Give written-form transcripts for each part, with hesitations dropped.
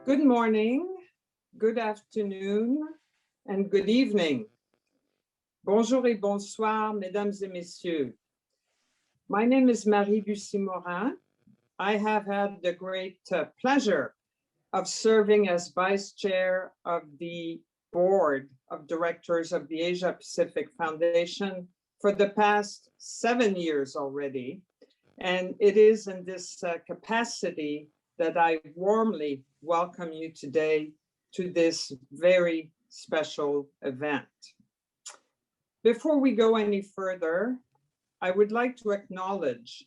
Good morning, good afternoon, and good evening. Bonjour et bonsoir, mesdames et messieurs. My name is Marie-Lucie Morin. I have had the great pleasure of serving as Vice Chair of the Board of Directors of the Asia Pacific Foundation for the past 7 years already. And it is in this capacity that I warmly welcome you today to this very special event. Before we go any further, I would like to acknowledge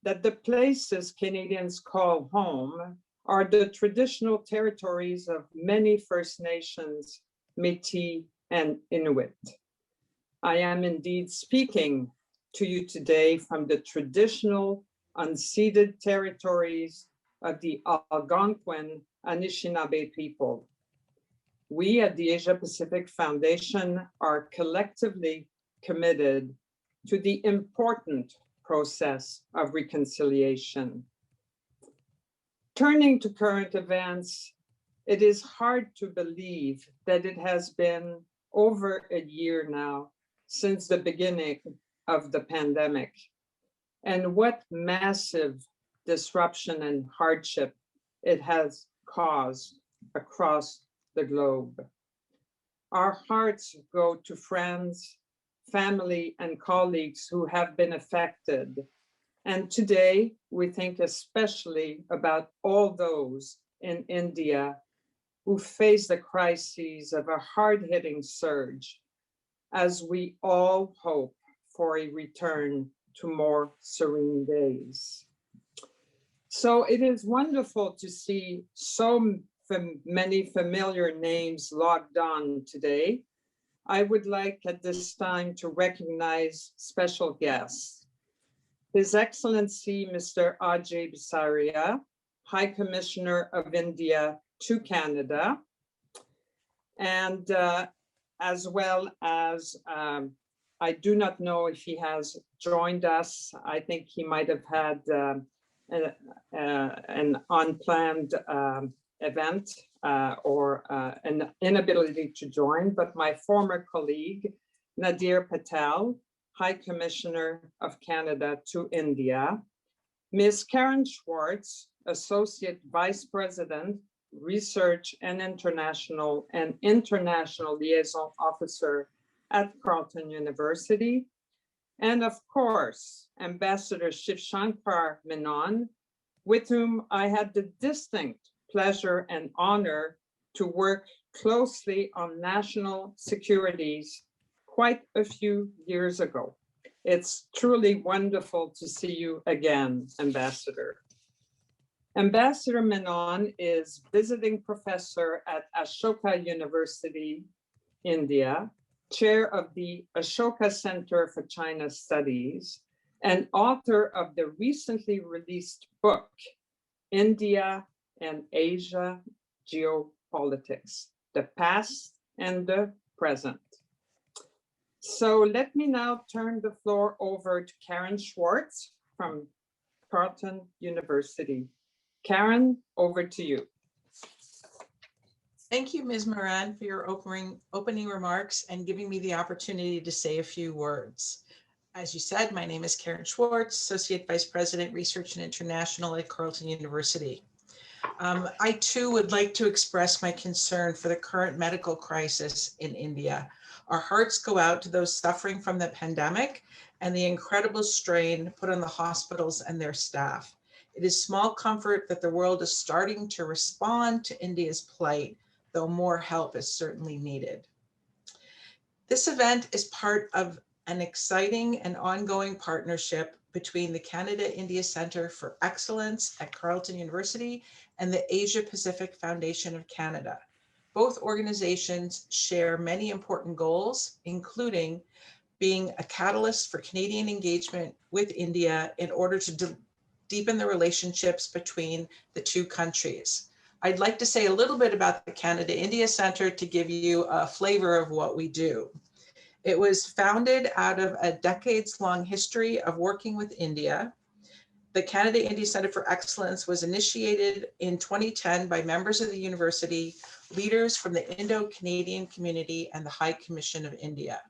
that the places Canadians call home are the traditional territories of many First Nations, Métis, and Inuit. I am indeed speaking to you today from the traditional unceded territories of the Algonquin Anishinaabe people. We at the Asia Pacific Foundation are collectively committed to the important process of reconciliation. Turning to current events, it is hard to believe that it has been over a year now since the beginning of the pandemic, and what massive disruption and hardship it has caused across the globe. Our hearts go to friends, family, and colleagues who have been affected. And today, we think especially about all those in India who face the crises of a hard-hitting surge, as we all hope for a return to more serene days. So it is wonderful to see so many familiar names logged on today. I would like at this time to recognize special guests. His Excellency, Mr. Ajay Bisaria, High Commissioner of India to Canada, and as well as, I do not know if he has joined us. I think he might have had an unplanned event or an inability to join, but my former colleague, Nadir Patel, High Commissioner of Canada to India, Ms. Karen Schwartz, Associate Vice President, Research and International Liaison Officer at Carleton University, and of course, Ambassador Shivshankar Menon, with whom I had the distinct pleasure and honor to work closely on national securities quite a few years ago. It's truly wonderful to see you again, Ambassador. Ambassador Menon is visiting professor at Ashoka University, India, chair of the Ashoka Center for China Studies, and author of the recently released book, India and Asia Geopolitics, the Past and the Present. So let me now turn the floor over to Karen Schwartz from Carleton University. Karen, over to you. Thank you, Ms. Moran, for your opening remarks and giving me the opportunity to say a few words. As you said, my name is Karen Schwartz, Associate Vice President, Research and International at Carleton University. I too would like to express my concern for the current medical crisis in India. Our hearts go out to those suffering from the pandemic and the incredible strain put on the hospitals and their staff. It is small comfort that the world is starting to respond to India's plight, though more help is certainly needed. This event is part of an exciting and ongoing partnership between the Canada-India Centre for Excellence at Carleton University and the Asia Pacific Foundation of Canada. Both organizations share many important goals, including being a catalyst for Canadian engagement with India in order to deepen the relationships between the two countries. I'd like to say a little bit about the Canada-India Centre to give you a flavor of what we do. It was founded out of a decades-long history of working with India The Canada-India Center for Excellence was initiated in 2010 by members of the university, leaders from the Indo-Canadian community, and the High Commission of India.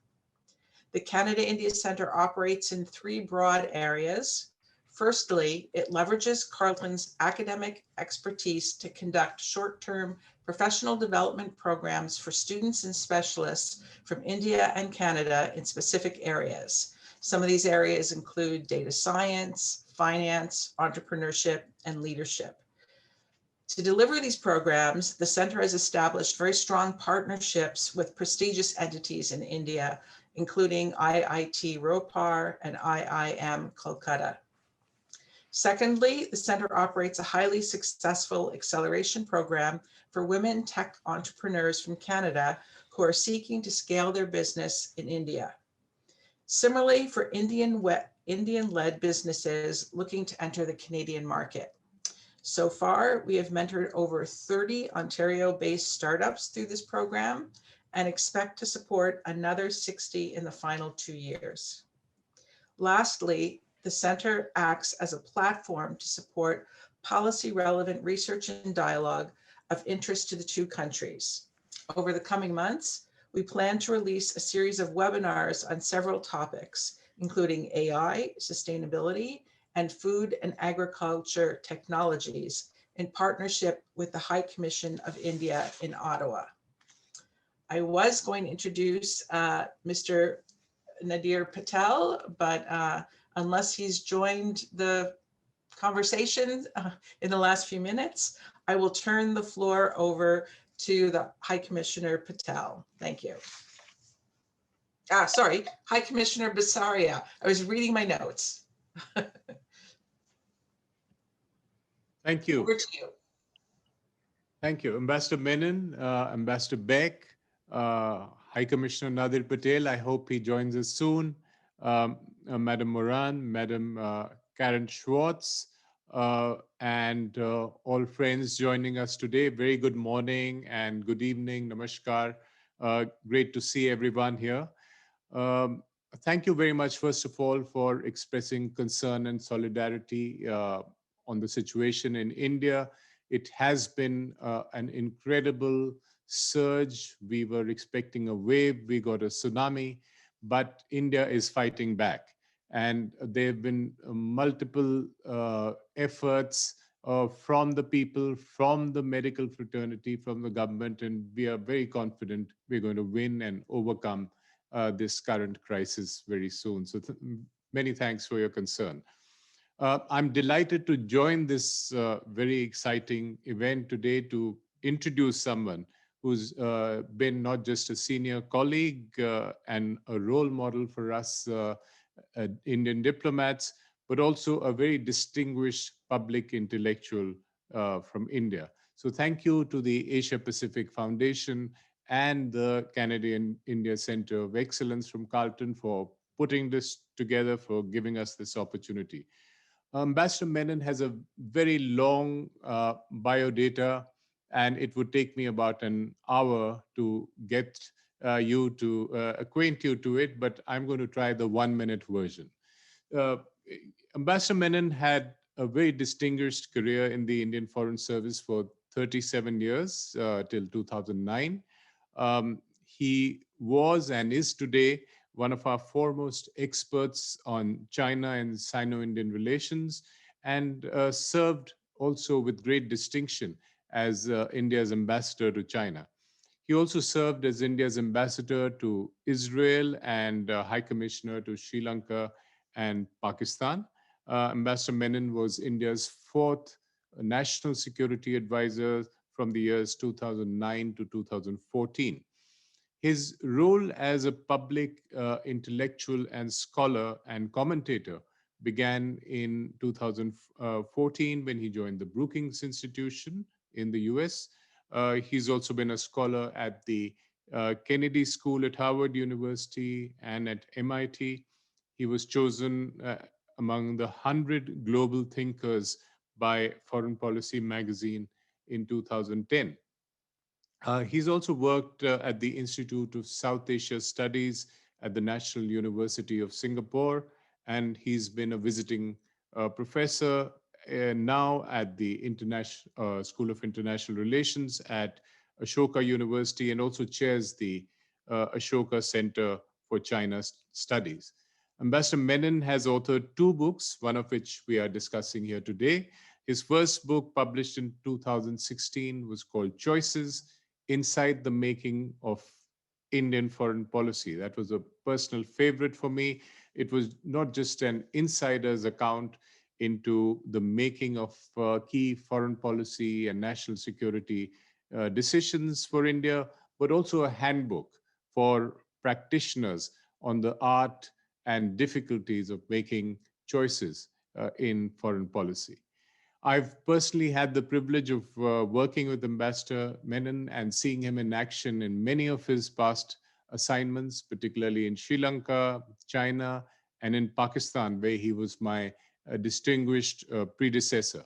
The Canada-India Center operates in three broad areas. Firstly, it leverages Carleton's academic expertise to conduct short-term professional development programs for students and specialists from India and Canada in specific areas. Some of these areas include data science, finance, entrepreneurship, and leadership. To deliver these programs, the center has established very strong partnerships with prestigious entities in India, including IIT Ropar and IIM Kolkata. Secondly, the center operates a highly successful acceleration program for women tech entrepreneurs from Canada who are seeking to scale their business in India. Similarly, for Indian-led businesses looking to enter the Canadian market. So far, we have mentored over 30 Ontario-based startups through this program and expect to support another 60 in the final 2 years. Lastly, the center acts as a platform to support policy-relevant research and dialogue of interest to the two countries. Over the coming months, we plan to release a series of webinars on several topics, including AI, sustainability, and food and agriculture technologies in partnership with the High Commission of India in Ottawa. I was going to introduce Mr. Nadir Patel, but unless he's joined the conversation in the last few minutes, I will turn the floor over to the High Commissioner Patel. Thank you. Sorry, High Commissioner Basaria. I was reading my notes. Thank you. Over to you. Thank you. Ambassador Menon, Ambassador Beck, High Commissioner Nadir Patel, I hope he joins us soon. Madam Moran, Madam Karen Schwartz, and all friends joining us today. Very good morning and good evening. Namaskar. Great to see everyone here. Thank you very much, first of all, for expressing concern and solidarity on the situation in India. It has been an incredible surge. We were expecting a wave. We got a tsunami, but India is fighting back. And there have been multiple efforts from the people, from the medical fraternity, from the government, and we are very confident we're going to win and overcome this current crisis very soon. So many thanks for your concern. I'm delighted to join this very exciting event today to introduce someone who's been not just a senior colleague and a role model for us Indian diplomats, but also a very distinguished public intellectual from India. So thank you to the Asia Pacific Foundation and the Canada-India Center of Excellence from Carleton for putting this together, for giving us this opportunity. Ambassador Menon has a very long biodata, and it would take me about an hour to get you to acquaint you to it, but I'm going to try the 1-minute version. Ambassador Menon had a very distinguished career in the Indian Foreign Service for 37 years till 2009. He was and is today one of our foremost experts on China and Sino-Indian relations, and served also with great distinction as India's ambassador to China. He also served as India's ambassador to Israel and High Commissioner to Sri Lanka and Pakistan. Ambassador Menon was India's 4th National Security Advisor from the years 2009 to 2014. His role as a public intellectual and scholar and commentator began in 2014 when he joined the Brookings Institution in the US. He's also been a scholar at the Kennedy School at Harvard University and at MIT. He was chosen among the 100 global thinkers by Foreign Policy magazine in 2010. He's also worked at the Institute of South Asia Studies at the National University of Singapore, and he's been a visiting a professor now at the School of International Relations at Ashoka University, and also chairs the Ashoka Center for China Studies. Ambassador Menon has authored 2 books, one of which we are discussing here today. His first book, published in 2016, was called Choices: Inside the Making of Indian Foreign Policy. That was a personal favorite for me. It was not just an insider's account into the making of key foreign policy and national security decisions for India, but also a handbook for practitioners on the art and difficulties of making choices in foreign policy. I've personally had the privilege of working with Ambassador Menon and seeing him in action in many of his past assignments, particularly in Sri Lanka, China, and in Pakistan, where he was my distinguished predecessor.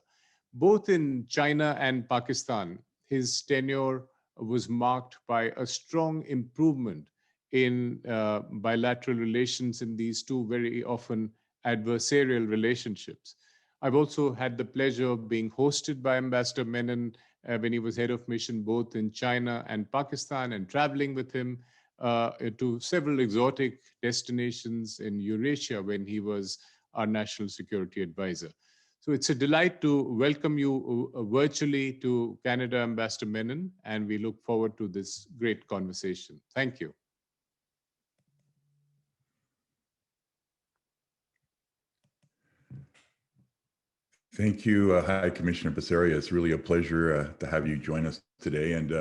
Both in China and Pakistan, his tenure was marked by a strong improvement in bilateral relations in these 2 very often adversarial relationships. I've also had the pleasure of being hosted by Ambassador Menon when he was head of mission both in China and Pakistan, and traveling with him to several exotic destinations in Eurasia when he was our national security advisor. So it's a delight to welcome you virtually to Canada, Ambassador Menon, and we look forward to this great conversation. Thank you. Thank you, High Commissioner Passaria. It's really a pleasure to have you join us today. And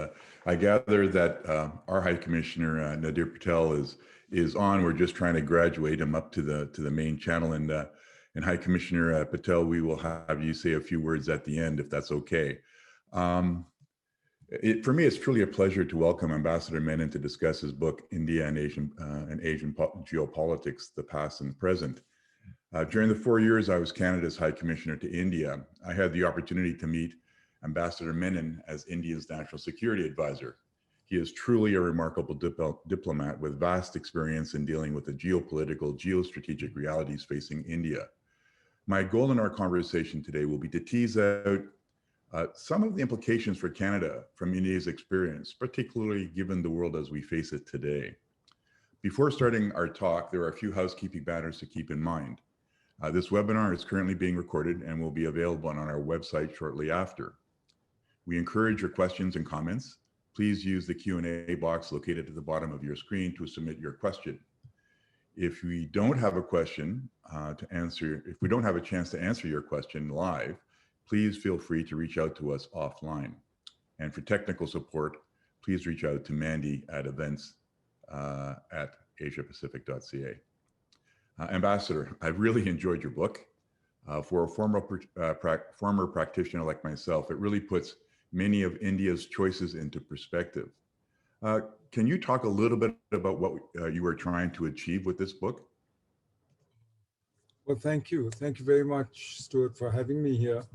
I gather that our High Commissioner Nadir Patel is on. We're just trying to graduate him up to the main channel. And High Commissioner Patel, we will have you say a few words at the end, if that's okay. For me, it's truly a pleasure to welcome Ambassador Menon to discuss his book, India and Asian Geopolitics: The Past and the Present. During the 4 years I was Canada's High Commissioner to India, I had the opportunity to meet Ambassador Menon as India's National Security Advisor. He is truly a remarkable diplomat with vast experience in dealing with the geopolitical, geostrategic realities facing India. My goal in our conversation today will be to tease out some of the implications for Canada from India's experience, particularly given the world as we face it today. Before starting our talk, there are a few housekeeping matters to keep in mind. This webinar is currently being recorded and will be available on our website shortly after. We encourage your questions and comments. Please use the Q&A box located at the bottom of your screen to submit your question. If we don't have a question if we don't have a chance to answer your question live, please feel free to reach out to us offline. And for technical support, please reach out to Mandy at events@asiapacific.ca. Ambassador, I've really enjoyed your book. For a former practitioner like myself, it really puts many of India's choices into perspective. Can you talk a little bit about what you were trying to achieve with this book? Well, thank you. Thank you very much, Stuart, for having me here.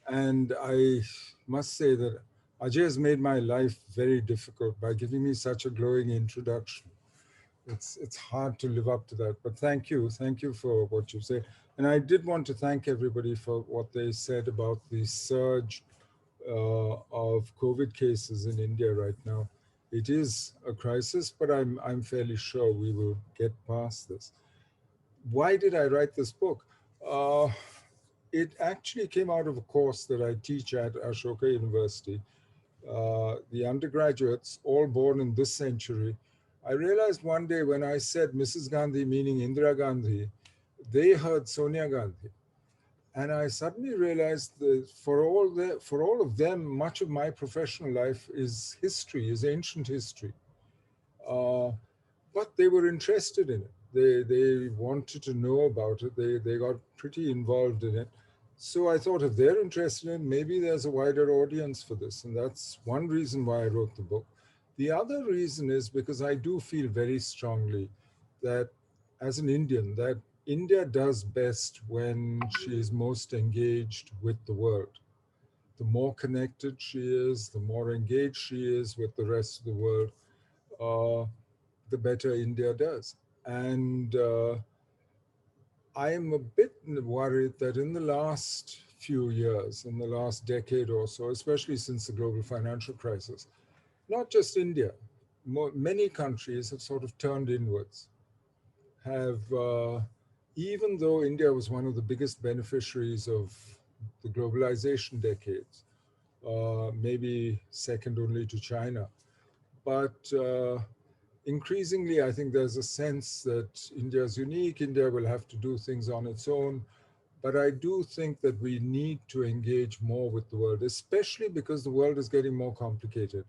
And I must say that Ajay has made my life very difficult by giving me such a glowing introduction. It's hard to live up to that, but thank you for what you said. And I did want to thank everybody for what they said about the surge of COVID cases in India right now. It is a crisis, but I'm fairly sure we will get past this. Why did I write this book? It actually came out of a course that I teach at Ashoka University. The undergraduates, all born in this century, I realized one day when I said Mrs. Gandhi, meaning Indira Gandhi, they heard Sonia Gandhi. And I suddenly realized that for all of them, much of my professional life is history, is ancient history. But they were interested in it. They wanted to know about it. They got pretty involved in it. So I thought if they're interested in it, maybe there's a wider audience for this. And that's one reason why I wrote the book. The other reason is because I do feel very strongly that as an Indian, that India does best when she is most engaged with the world. The more connected she is, the more engaged she is with the rest of the world, the better India does. And I am a bit worried that in the last few years, in the last decade or so, especially since the global financial crisis, not just India, many countries have sort of turned inwards, have, even though India was one of the biggest beneficiaries of the globalization decades, maybe second only to China, but increasingly, I think there's a sense that India is unique. India will have to do things on its own. But I do think that we need to engage more with the world, especially because the world is getting more complicated.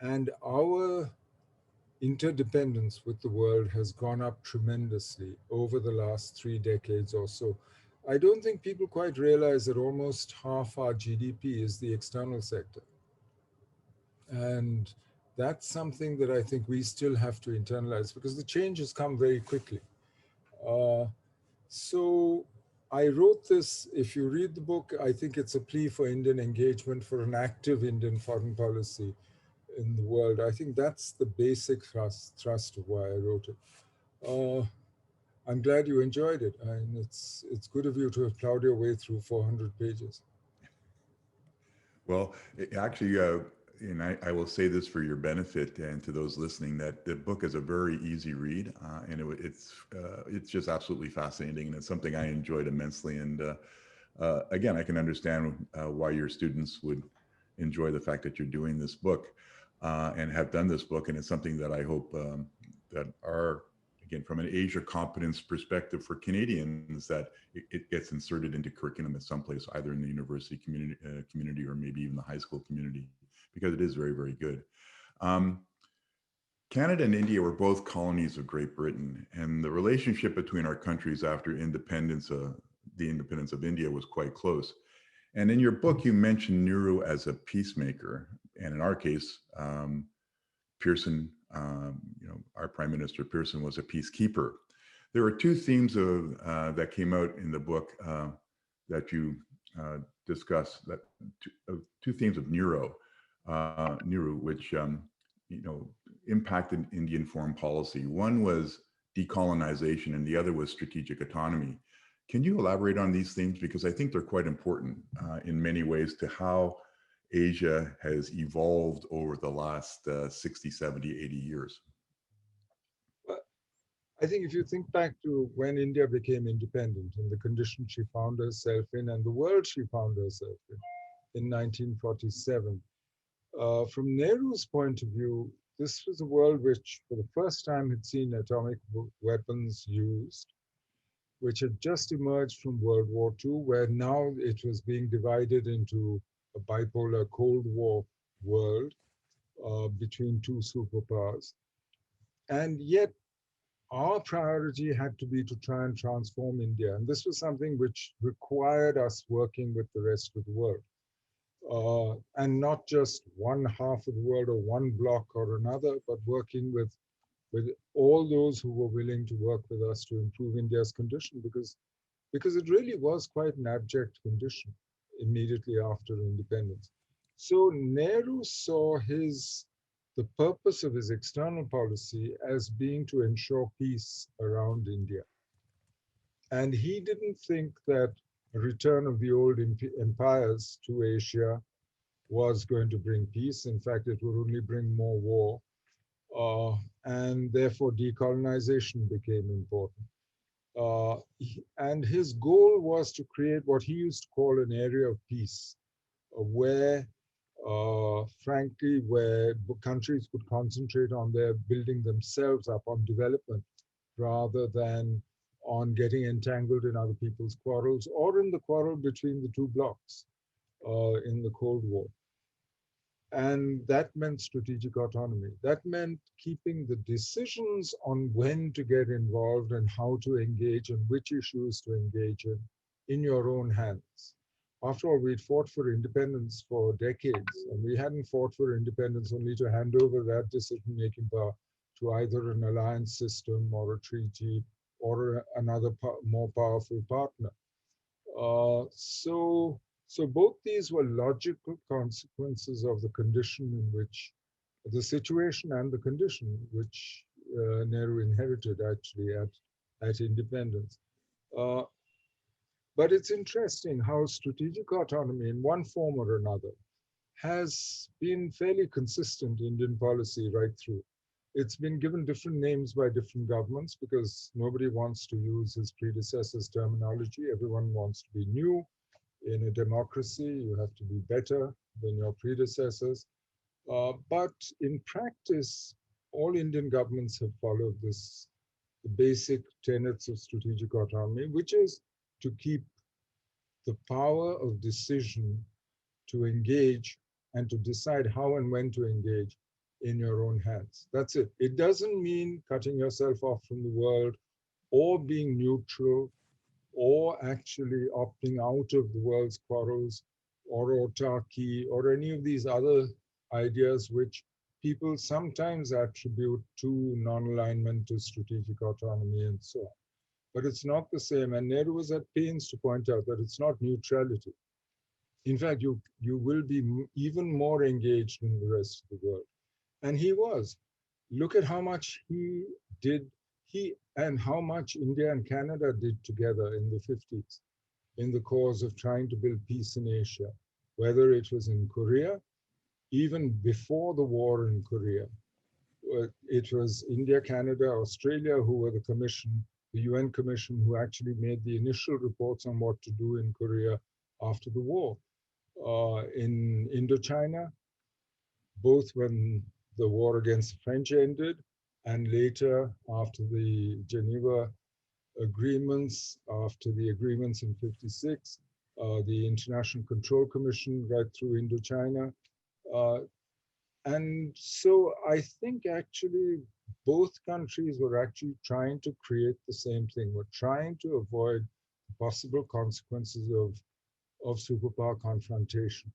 And our interdependence with the world has gone up tremendously over the last 3 decades or so. I don't think people quite realize that almost half our GDP is the external sector. And that's something that I think we still have to internalize because the change has come very quickly. So I wrote this, if you read the book, I think it's a plea for Indian engagement, for an active Indian foreign policy in the world. I think that's the basic thrust of why I wrote it. I'm glad you enjoyed it. And it's good of you to have plowed your way through 400 pages. Well, actually, and I will say this for your benefit and to those listening, that the book is a very easy read, and it's just absolutely fascinating, and it's something I enjoyed immensely. And again, I can understand why your students would enjoy the fact that you're doing this book and have done this book, and it's something that I hope that are, again, from an Asia competence perspective for Canadians, that it gets inserted into curriculum at some place, either in the university community or maybe even the high school community, because it is very, very good. Canada and India were both colonies of Great Britain, and the relationship between our countries after independence, the independence of India, was quite close. And in your book, you mentioned Nehru as a peacemaker, and in our case, Pearson, our Prime Minister Pearson, was a peacekeeper. There were 2 themes that came out in the book that you discuss, that 2 themes of Nehru, which impacted Indian foreign policy. One was decolonization, and the other was strategic autonomy. Can you elaborate on these themes? Because I think they're quite important in many ways to how Asia has evolved over the last 60, 70, 80 years. I think if you think back to when India became independent and the condition she found herself in and the world she found herself in 1947, from Nehru's point of view, this was a world which for the first time had seen atomic weapons used, which had just emerged from World War II, where now it was being divided into a bipolar Cold War world between 2 superpowers. And yet our priority had to be to try and transform India. And this was something which required us working with the rest of the world. And not just one half of the world or one bloc or another, but working with all those who were willing to work with us to improve India's condition, because it really was quite an abject condition immediately after independence. So Nehru saw the purpose of his external policy as being to ensure peace around India. And he didn't think that a return of the old empires to Asia was going to bring peace. In fact, it would only bring more war. And therefore decolonization became important. And his goal was to create what he used to call an area of peace, where, frankly, where countries could concentrate on their building themselves up, on development, rather than on getting entangled in other people's quarrels or in the quarrel between the 2 blocs in the Cold War. And that meant strategic autonomy. That meant keeping the decisions on when to get involved and how to engage and which issues to engage in your own hands. After all, we'd fought for independence for decades, and we hadn't fought for independence only to hand over that decision-making power to either an alliance system or a treaty or another more powerful partner. So both these were logical consequences of the condition in which, the situation and the condition which Nehru inherited actually at independence. But it's interesting how strategic autonomy in one form or another has been fairly consistent Indian policy right through. It's been given different names by different governments because nobody wants to use his predecessor's terminology. Everyone wants to be new. In a democracy, you have to be better than your predecessors. But in practice, all Indian governments have followed this, the basic tenets of strategic autonomy, which is to keep the power of decision to engage and to decide how and when to engage in your own hands. That's it. It doesn't mean cutting yourself off from the world or being neutral or actually opting out of the world's quarrels or autarky or any of these other ideas which people sometimes attribute to non-alignment, to strategic autonomy and so on. But it's not the same. And Nehru was at pains to point out that it's not neutrality. In fact, you will be even more engaged in the rest of the world. And he was. Look at how much he did, and how much India and Canada did together in the 50s in the cause of trying to build peace in Asia, whether it was in Korea, even before the war in Korea. It was India, Canada, Australia who were the commission, the UN commission, who actually made the initial reports on what to do in Korea after the war. In Indochina, both when the war against the French ended and later after the Geneva agreements, after the agreements in '56, the International Control Commission right through Indochina. And so I think actually both countries were actually trying to create the same thing. We're trying to avoid possible consequences of superpower confrontation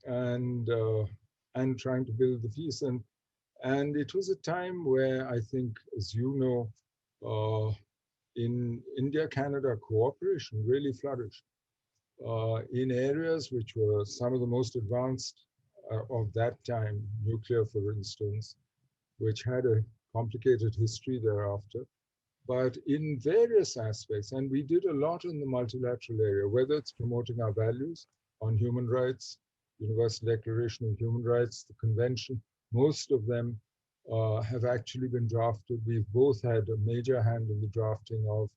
and trying to build the peace. And it was a time where I think, as you know, in India-Canada cooperation really flourished in areas which were some of the most advanced of that time, nuclear, for instance, which had a complicated history thereafter, but in various aspects. And we did a lot in the multilateral area, whether it's promoting our values on human rights, Universal Declaration of Human Rights, the Convention, most of them have actually been drafted. We've both had a major hand in the drafting of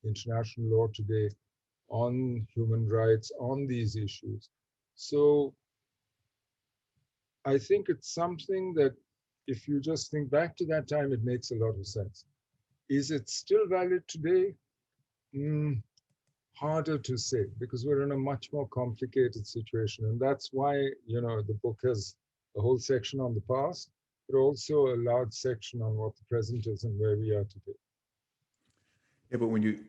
international law today on human rights, on these issues. So I think it's something that if you just think back to that time, it makes a lot of sense. Is it still valid today? Harder to say, because we're in a much more complicated situation. And that's why, you know, the book has a whole section on the past, but also a large section on what the present is and where we are today. Yeah, but when you,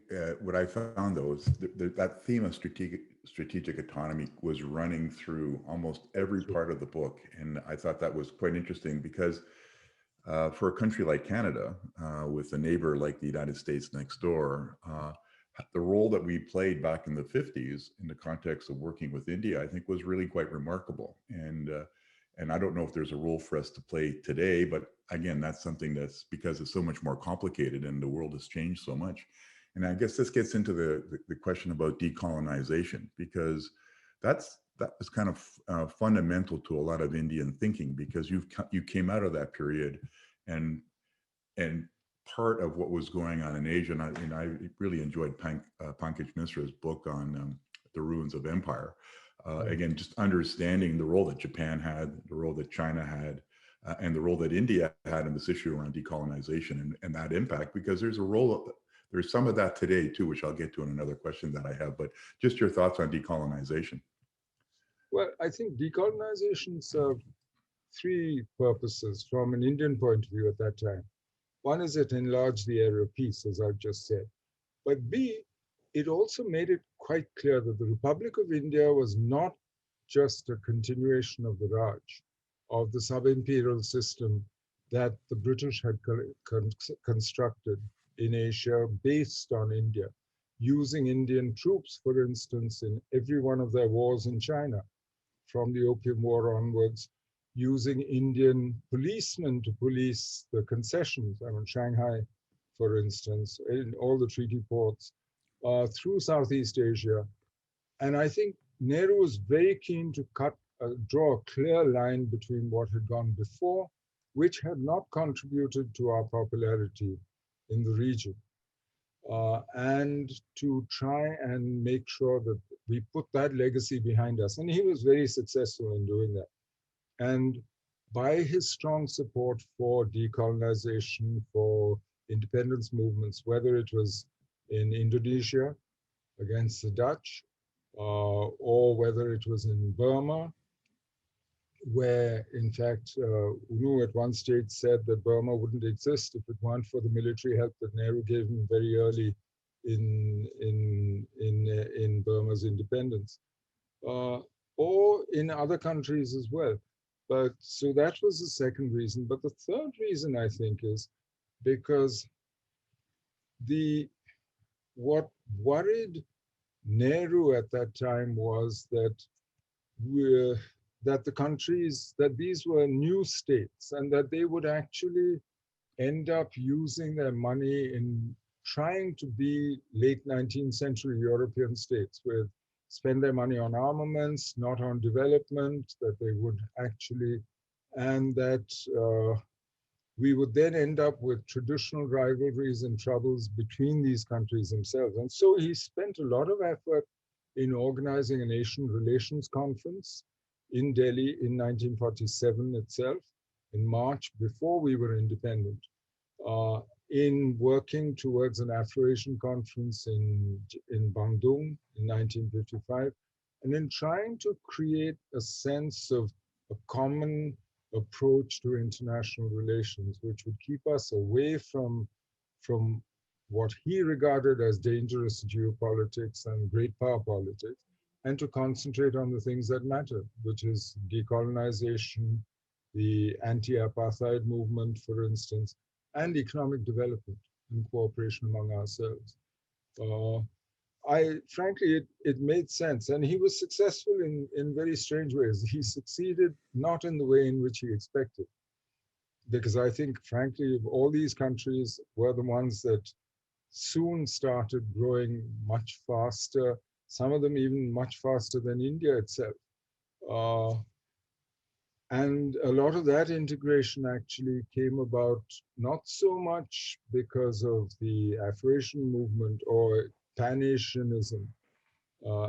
what I found though is that theme of strategic autonomy was running through almost every part of the book. And I thought that was quite interesting because for a country like Canada, with a neighbor like the United States next door, the role that we played back in the 50s in the context of working with India, I think was really quite remarkable. And I don't know if there's a role for us to play today, but again, that's something that's because it's so much more complicated and the world has changed so much. And I guess this gets into the question about decolonization, because that was kind of fundamental to a lot of Indian thinking, because you came out of that period and part of what was going on in Asia, and I really enjoyed Pankaj Misra's book on the ruins of empire. Again, just understanding the role that Japan had, the role that China had, and the role that India had in this issue around decolonization and that impact, because there's some of that today too, which I'll get to in another question that I have, but just your thoughts on decolonization. Well, I think decolonization served three purposes from an Indian point of view at that time. One is it enlarged the area of peace, as I've just said. But B, it also made it quite clear that the Republic of India was not just a continuation of the Raj, of the sub-imperial system that the British had constructed in Asia based on India, using Indian troops, for instance, in every one of their wars in China, from the Opium War onwards, using Indian policemen to police the concessions. I mean, Shanghai, for instance, in all the treaty ports, through Southeast Asia. And I think Nehru was very keen to draw a clear line between what had gone before, which had not contributed to our popularity in the region, and to try and make sure that we put that legacy behind us. And he was very successful in doing that. And by his strong support for decolonization, for independence movements, whether it was in Indonesia against the Dutch, or whether it was in Burma, where in fact UNO at one stage said that Burma wouldn't exist if it weren't for the military help that Nehru gave him very early in Burma's independence, or in other countries as well. But so that was the second reason. But the third reason, I think, is because what worried Nehru at that time was that the countries, that these were new states, and that they would actually end up using their money in trying to be late 19th century European states, with spend their money on armaments, not on development, that they would actually, and that we would then end up with traditional rivalries and troubles between these countries themselves. And so he spent a lot of effort in organizing an Asian Relations Conference in Delhi in 1947 itself, in March, before we were independent, in working towards an Afro-Asian conference in Bandung in 1955, and in trying to create a sense of a common approach to international relations, which would keep us away from what he regarded as dangerous geopolitics and great power politics, and to concentrate on the things that matter, which is decolonization, the anti-apartheid movement, for instance, and economic development and cooperation among ourselves. Frankly, it made sense, and he was successful in very strange ways. He succeeded not in the way in which he expected, because I think, frankly, all these countries were the ones that soon started growing much faster, some of them even much faster than India itself. And a lot of that integration actually came about not so much because of the Afro-Asian movement or Pan-Asianism,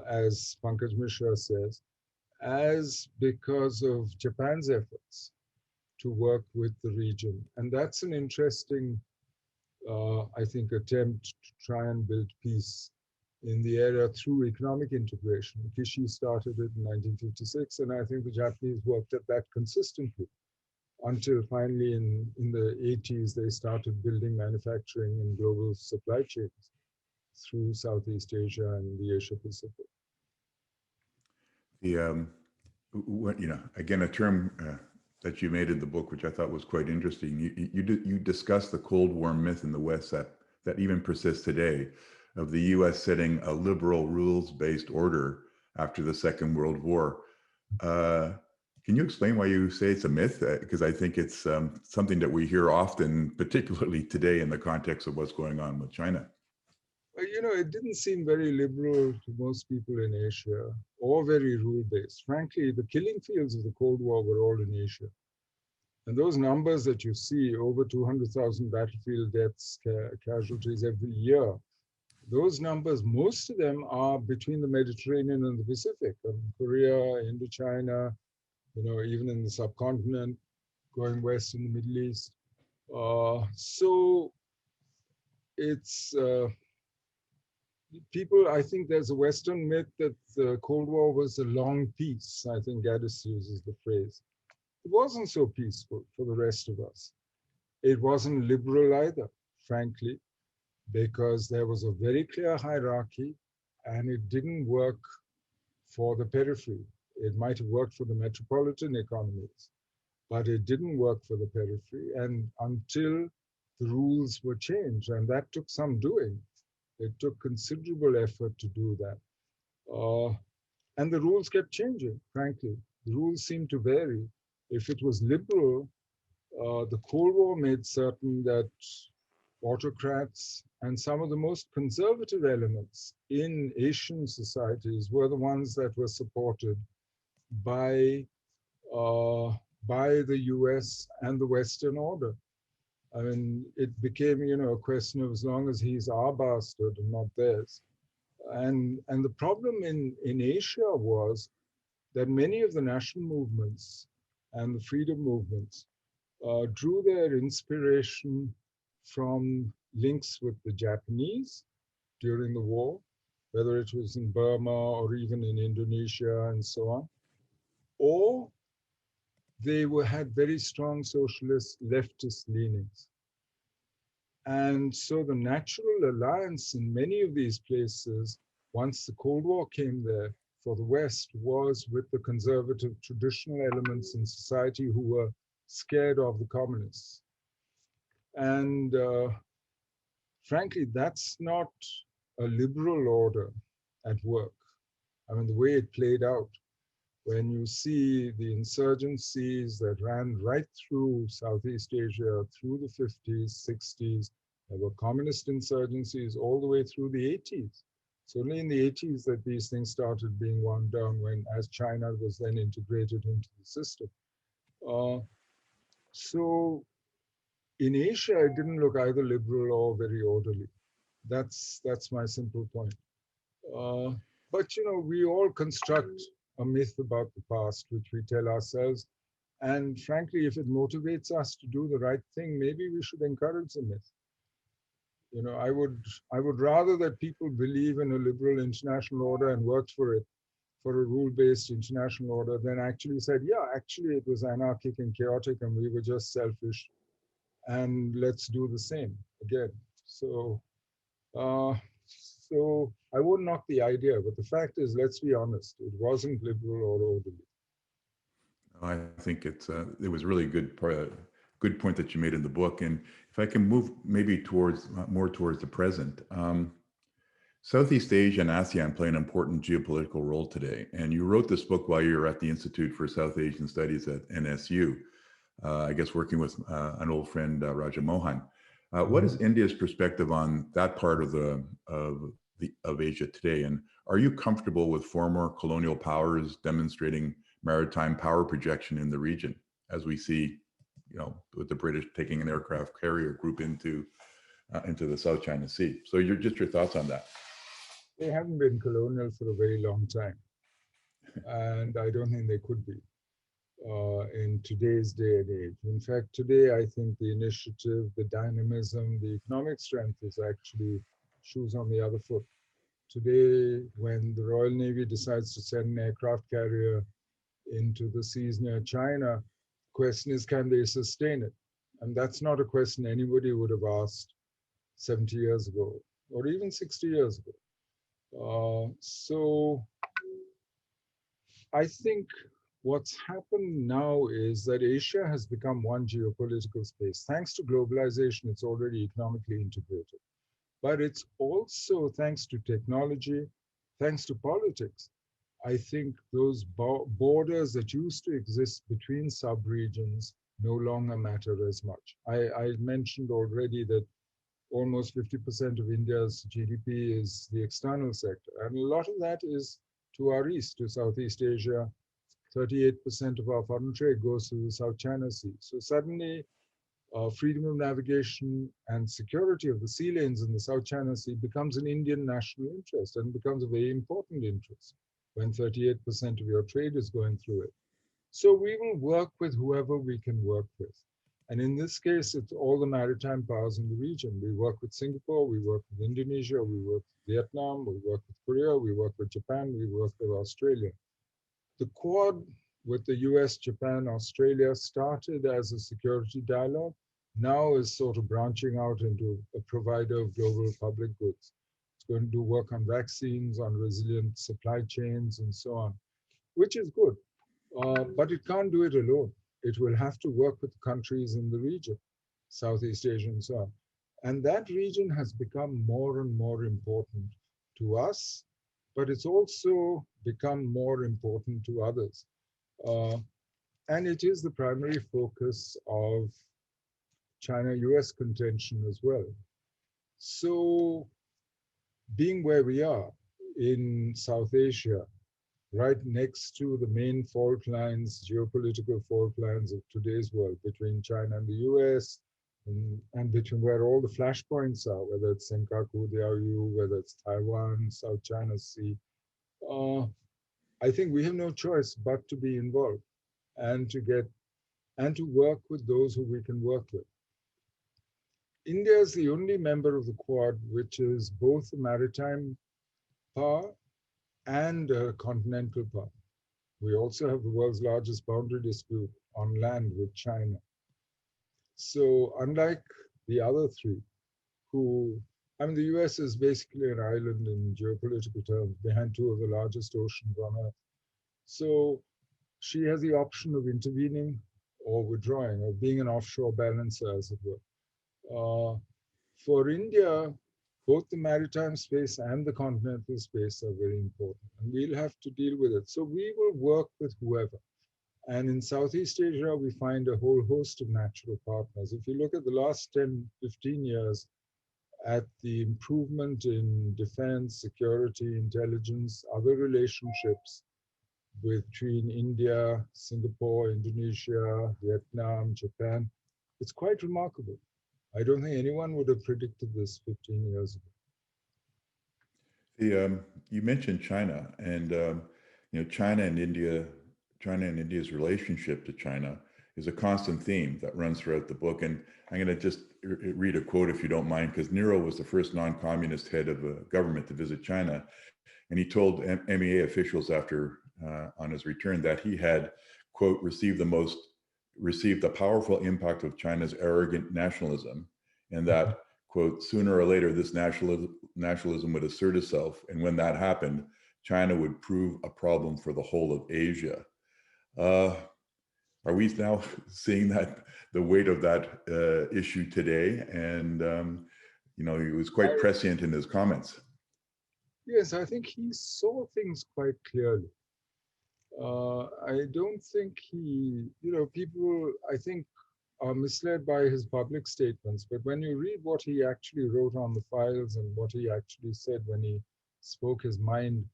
as Pankaj Mishra says, as because of Japan's efforts to work with the region. And that's an interesting, I think, attempt to try and build peace in the area through economic integration. Kishi started it in 1956, and I think the Japanese worked at that consistently until finally in the 80s, they started building manufacturing and global supply chains through Southeast Asia and the Asia Pacific. Again, a term that you made in the book, which I thought was quite interesting. You discussed the Cold War myth in the West that even persists today, of the U.S. setting a liberal rules-based order after the Second World War. Can you explain why you say it's a myth? Because I think it's something that we hear often, particularly today in the context of what's going on with China. Well, it didn't seem very liberal to most people in Asia, or very rule-based. Frankly, the killing fields of the Cold War were all in Asia. And those numbers that you see, over 200,000 battlefield deaths, casualties every year, those numbers, most of them are between the Mediterranean and the Pacific, Korea, Indochina, even in the subcontinent, going west in the Middle East. So it's, I think there's a Western myth that the Cold War was a long peace. I think Gaddis uses the phrase. It wasn't so peaceful for the rest of us. It wasn't liberal either, frankly, because there was a very clear hierarchy, and it didn't work for the periphery. It might have worked for the metropolitan economies, but it didn't work for the periphery, and until the rules were changed, and that took some doing. It took considerable effort to do that. And the rules kept changing, frankly. The rules seemed to vary. If it was liberal, the Cold War made certain that autocrats, and some of the most conservative elements in Asian societies were the ones that were supported by the US and the Western order. I mean, it became, a question of as long as he's our bastard and not theirs. And the problem in Asia was that many of the national movements and the freedom movements drew their inspiration from links with the Japanese during the war, whether it was in Burma or even in Indonesia and so on, or they had very strong socialist leftist leanings. And so the natural alliance in many of these places, once the Cold War came there for the West, was with the conservative traditional elements in society who were scared of the communists. And frankly, that's not a liberal order at work. I mean, the way it played out, when you see the insurgencies that ran right through Southeast Asia, through the 50s, 60s, there were communist insurgencies all the way through the 80s. It's only in the 80s that these things started being wound down as China was then integrated into the system. So in Asia, it didn't look either liberal or very orderly. That's my simple point. But we all construct a myth about the past, which we tell ourselves. And frankly, if it motivates us to do the right thing, maybe we should encourage the myth. I would rather that people believe in a liberal international order and worked for it, for a rule-based international order, than actually said, yeah, actually it was anarchic and chaotic and we were just selfish, and let's do the same again. So I won't knock the idea, but the fact is, let's be honest, it wasn't liberal or orderly. I think it was really good point that you made in the book. And if I can move maybe more towards the present, Southeast Asia and ASEAN play an important geopolitical role today. And you wrote this book while you were at the Institute for South Asian Studies at NSU, I guess working with an old friend, Raja Mohan. What is India's perspective on that part of Asia today? And are you comfortable with former colonial powers demonstrating maritime power projection in the region, as we see, with the British taking an aircraft carrier group into the South China Sea? So your thoughts on that? They haven't been colonial for a very long time, and I don't think they could be in today's day and age. In fact, today I think the initiative, the dynamism, the economic strength is actually shoes on the other foot. Today, when the Royal Navy decides to send an aircraft carrier into the seas near China, the question is, can they sustain it? And that's not a question anybody would have asked 70 years ago, or even 60 years ago. So I think what's happened now is that Asia has become one geopolitical space. Thanks to globalization, it's already economically integrated. But it's also thanks to technology, thanks to politics. I think those borders that used to exist between sub-regions no longer matter as much. I mentioned already that almost 50% of India's GDP is the external sector. And a lot of that is to our east, to Southeast Asia. 38% of our foreign trade goes to the South China Sea. So suddenly, freedom of navigation and security of the sea lanes in the South China Sea becomes an Indian national interest, and becomes a very important interest when 38% of your trade is going through it. So we will work with whoever we can work with. And in this case, it's all the maritime powers in the region. We work with Singapore, we work with Indonesia, we work with Vietnam, we work with Korea, we work with Japan, we work with Australia. The Quad with the US, Japan, Australia started as a security dialogue, now is sort of branching out into a provider of global public goods. It's going to do work on vaccines, on resilient supply chains, and so on, which is good. But it can't do it alone. It will have to work with countries in the region, Southeast Asia and so on. And that region has become more and more important to us, but it's also become more important to others. And it is the primary focus of China-US contention as well. So being where we are in South Asia, right next to the main fault lines, geopolitical fault lines of today's world between China and the US, and between where all the flashpoints are, whether it's Senkaku, Diaoyu, whether it's Taiwan, South China Sea, I think we have no choice but to be involved and to work with those who we can work with. India is the only member of the Quad which is both a maritime power and a continental power. We also have the world's largest boundary dispute on land with China. So unlike the other three, the US is basically an island in geopolitical terms behind two of the largest oceans on Earth. So she has the option of intervening or withdrawing, or being an offshore balancer, as it were. For India, both the maritime space and the continental space are very important, and we'll have to deal with it. So we will work with whoever. And in Southeast Asia, we find a whole host of natural partners. If you look at the last 10, 15 years, at the improvement in defense, security, intelligence, other relationships between India, Singapore, Indonesia, Vietnam, Japan, it's quite remarkable. I don't think anyone would have predicted this 15 years ago. You mentioned China, and China and India's relationship to China is a constant theme that runs throughout the book. And I'm going to just read a quote, if you don't mind, because Nero was the first non-communist head of a government to visit China, and he told MEA officials after on his return that he had, quote, received the powerful impact of China's arrogant nationalism, and that, quote, sooner or later this nationalism would assert itself, and when that happened, China would prove a problem for the whole of Asia. Are we now seeing the weight of that issue today? And he was quite prescient in his comments. Yes, I think he saw things quite clearly. I don't think people, I think, are misled by his public statements, but when you read what he actually wrote on the files and what he actually said when he spoke his mind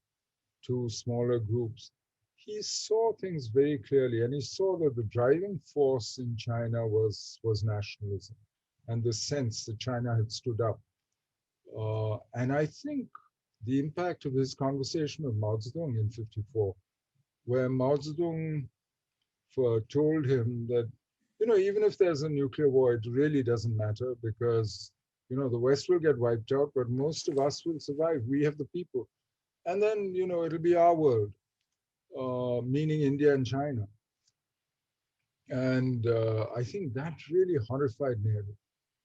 to smaller groups, he saw things very clearly, and he saw that the driving force in China was nationalism and the sense that China had stood up. And I think the impact of his conversation with Mao Zedong in '54, where Mao Zedong told him that, even if there's a nuclear war, it really doesn't matter because, the West will get wiped out, but most of us will survive. We have the people. And then, it'll be our world, meaning India and China. And I think that really horrified Nehru,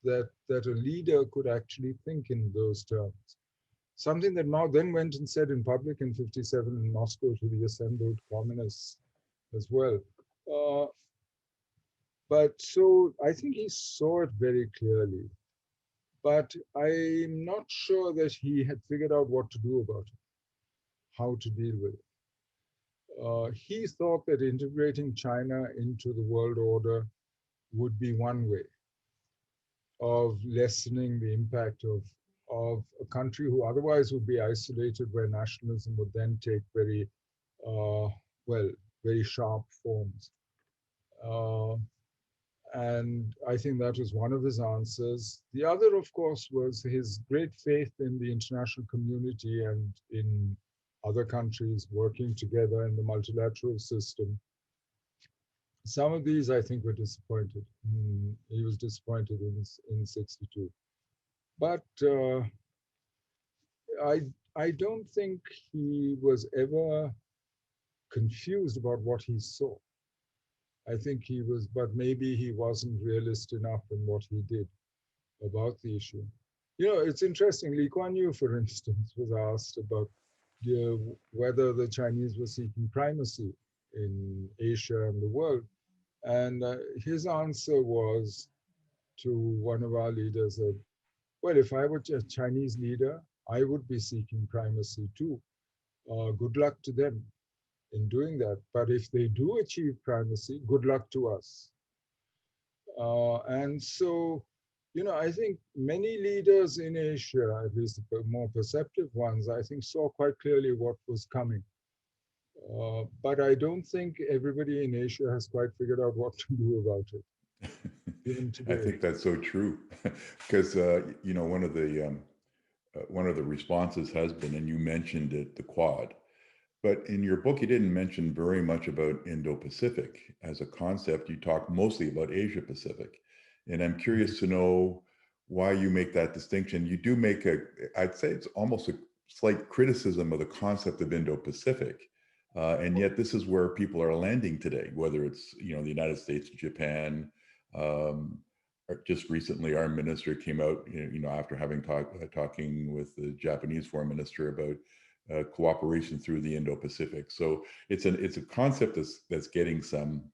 that a leader could actually think in those terms. Something that Mao then went and said in public in '57 in Moscow to the assembled communists as well. But so I think he saw it very clearly, but I'm not sure that he had figured out what to do about it, how to deal with it. He thought that integrating China into the world order would be one way of lessening the impact of a country who otherwise would be isolated, where nationalism would then take very, very sharp forms. And I think that was one of his answers. The other, of course, was his great faith in the international community and in other countries working together in the multilateral system. Some of these, I think, were disappointed. He was disappointed in '62. But I don't think he was ever confused about what he saw. I think he was, but maybe he wasn't realist enough in what he did about the issue. It's interesting. Lee Kuan Yew, for instance, was asked about whether the Chinese were seeking primacy in Asia and the world. And his answer was to one of our leaders that, well, if I were a Chinese leader, I would be seeking primacy too. Good luck to them in doing that. But if they do achieve primacy, good luck to us. And so I think many leaders in Asia, at least the more perceptive ones, I think saw quite clearly what was coming. But I don't think everybody in Asia has quite figured out what to do about it, even today. I think that's so true, because one of the responses has been, and you mentioned it, the Quad. But in your book, you didn't mention very much about Indo-Pacific as a concept. You talk mostly about Asia-Pacific. And I'm curious to know why you make that distinction. You do make I'd say it's almost a slight criticism of the concept of Indo-Pacific. And yet this is where people are landing today, whether it's, the United States, Japan. Just recently, our minister came out, after having talking with the Japanese foreign minister about cooperation through the Indo-Pacific. So it's a concept that's getting some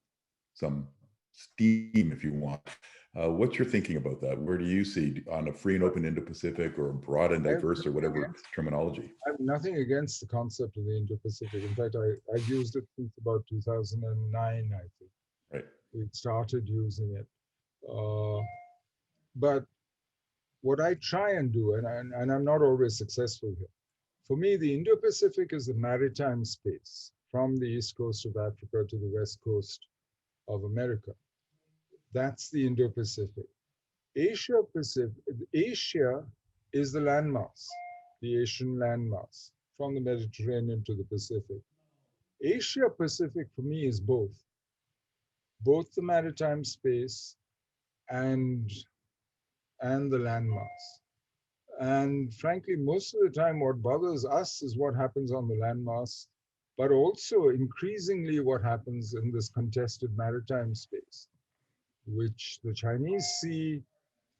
steam, if you want. What's your thinking about that? Where do you see on a free and open Indo-Pacific or broad and diverse or whatever terminology? I have nothing against the concept of the Indo-Pacific. In fact, I used it since about 2009, I think. Right. We started using it. But what I try and do, and I'm not always successful here, for me, the Indo-Pacific is the maritime space from the east coast of Africa to the west coast of America. That's the Indo-Pacific. Asia is the landmass, the Asian landmass, from the Mediterranean to the Pacific. Asia-Pacific for me is both the maritime space and the landmass. And frankly, most of the time what bothers us is what happens on the landmass, but also increasingly what happens in this contested maritime space, which the Chinese see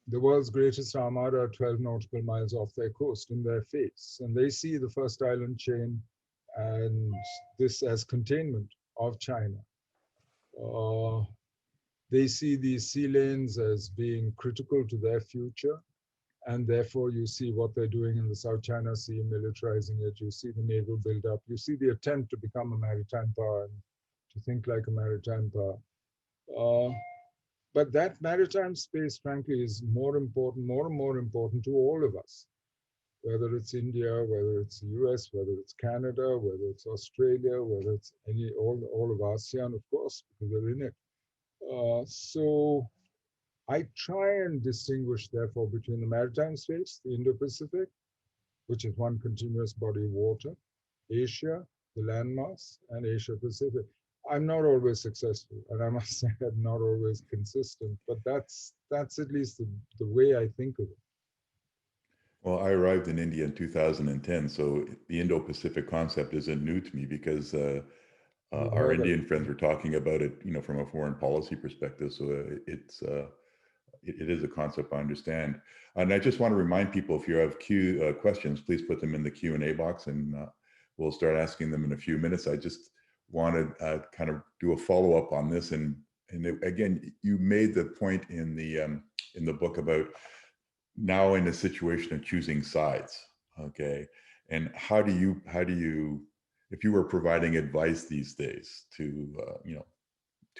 the world's greatest armada 12 nautical miles off their coast in their face. And they see the first island chain and this as containment of China. They see these sea lanes as being critical to their future. And therefore, you see what they're doing in the South China Sea, militarizing it. You see the naval buildup. You see the attempt to become a maritime power and to think like a maritime power. But that maritime space, frankly, is more and more important to all of us, whether it's India, whether it's the US, whether it's Canada, whether it's Australia, whether it's all of ASEAN, of course, because they're in it. So I try and distinguish, therefore, between the maritime space, the Indo-Pacific, which is one continuous body of water, Asia, the landmass, and Asia-Pacific. I'm not always successful, and I must say I'm not always consistent, but that's at least the way I think of it. Well, I arrived in India in 2010, so the Indo-Pacific concept isn't new to me because our Indian friends were talking about it, from a foreign policy perspective. So it is a concept I understand. And I just want to remind people, if you have questions, please put them in the Q&A box, and we'll start asking them in a few minutes. I just want to kind of do a follow-up on this. And again, you made the point in the book about now in a situation of choosing sides, okay? And how do you, if you were providing advice these days to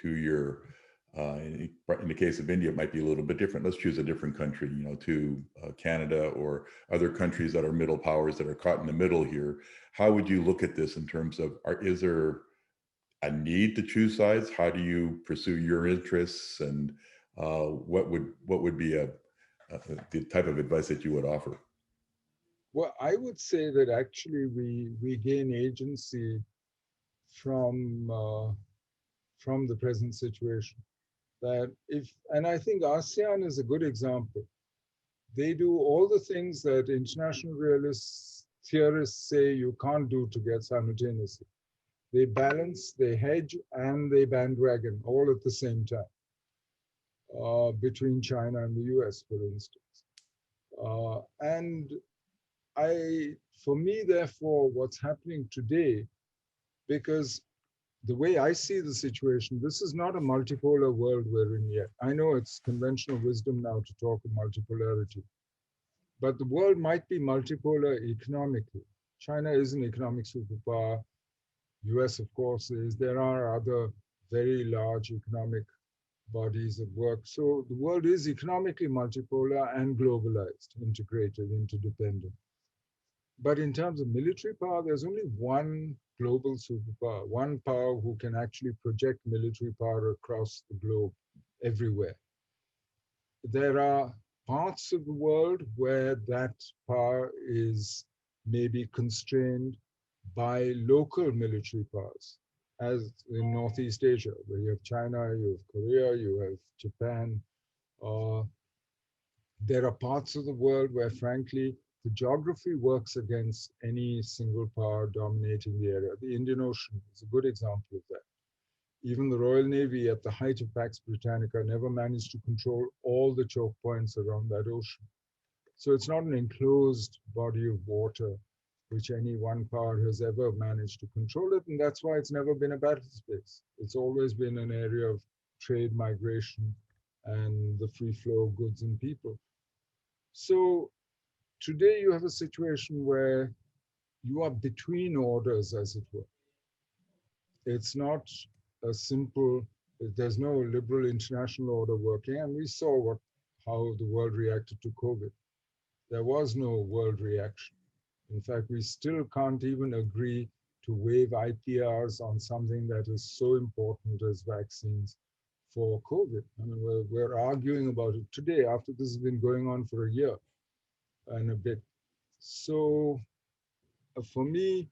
your, in the case of India, it might be a little bit different. Let's choose a different country, to Canada or other countries that are middle powers that are caught in the middle here. How would you look at this in terms of, is there a need to choose sides? How do you pursue your interests, and what would be the type of advice that you would offer? Well, I would say that actually we gain agency from the present situation. And I think ASEAN is a good example. They do all the things that international theorists say you can't do together simultaneously. They balance, they hedge, and they bandwagon all at the same time, between China and the US, for instance. And for me, therefore, what's happening today, because the way I see the situation, this is not a multipolar world we're in yet. I know it's conventional wisdom now to talk of multipolarity, but the world might be multipolar economically. China is an economic superpower. US, of course, is. There are other very large economic bodies of work. So the world is economically multipolar and globalized, integrated, interdependent. But in terms of military power, there's only one global superpower, one power who can actually project military power across the globe, everywhere. There are parts of the world where that power is maybe constrained by local military powers, as in Northeast Asia, where you have China, you have Korea, you have Japan. There are parts of the world where, frankly, the geography works against any single power dominating the area. The Indian Ocean is a good example of that. Even the Royal Navy at the height of Pax Britannica never managed to control all the choke points around that ocean. So it's not an enclosed body of water which any one power has ever managed to control it, and that's why it's never been a battle space. It's always been an area of trade, migration, and the free flow of goods and people. So today you have a situation where you are between orders, as it were. It's not a simple, there's no liberal international order working, and we saw how the world reacted to COVID. There was no world reaction. In fact, we still can't even agree to waive IPRs on something that is so important as vaccines for COVID. I mean, we're arguing about it today after this has been going on for a year and a bit. So for me,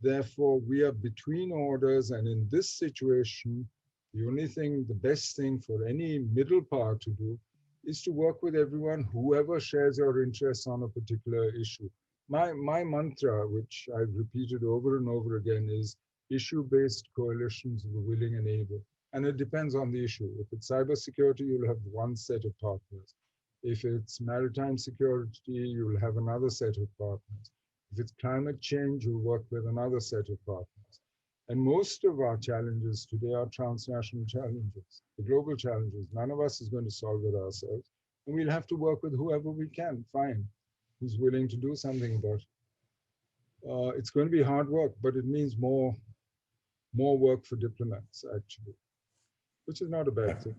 therefore, we are between orders, and in this situation, the best thing for any middle power to do is to work with everyone, whoever shares your interests on a particular issue. My mantra, which I've repeated over and over again, is issue-based coalitions of the willing and able. And it depends on the issue. If it's cybersecurity, you'll have one set of partners. If it's maritime security, you'll have another set of partners. If it's climate change, you'll work with another set of partners. And most of our challenges today are transnational challenges, the global challenges. None of us is going to solve it ourselves. And we'll have to work with whoever we can find who's willing to do something about it. It's going to be hard work, but it means more work for diplomats, actually, which is not a bad thing.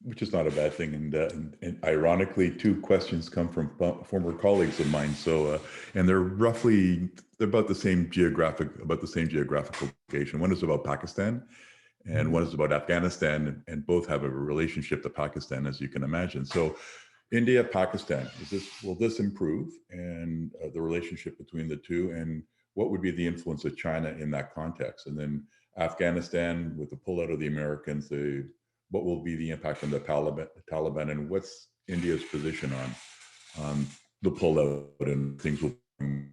Which is not a bad thing, and ironically, two questions come from former colleagues of mine. So, and they're about the same geographical location. One is about Pakistan, and one is about Afghanistan, and both have a relationship to Pakistan, as you can imagine. So, India, Pakistan, will this improve, and the relationship between the two, and what would be the influence of China in that context? And then Afghanistan, with the pullout of the Americans, what will be the impact on the Taliban, and what's India's position on the pullout and things?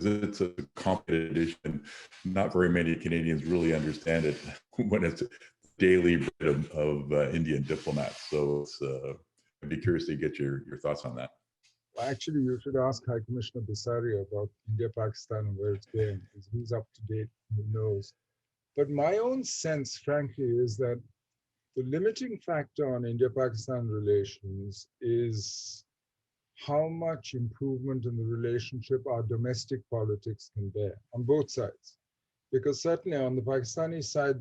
It's a complicated issue, and not very many Canadians really understand it when it's daily bread of Indian diplomats. So I'd be curious to get your thoughts on that. Well, actually, you should ask High Commissioner Bisaria about India, Pakistan, and where it's going, because he's up to date, who knows. But my own sense, frankly, is that the limiting factor on India-Pakistan relations is how much improvement in the relationship our domestic politics can bear on both sides. Because certainly on the Pakistani side,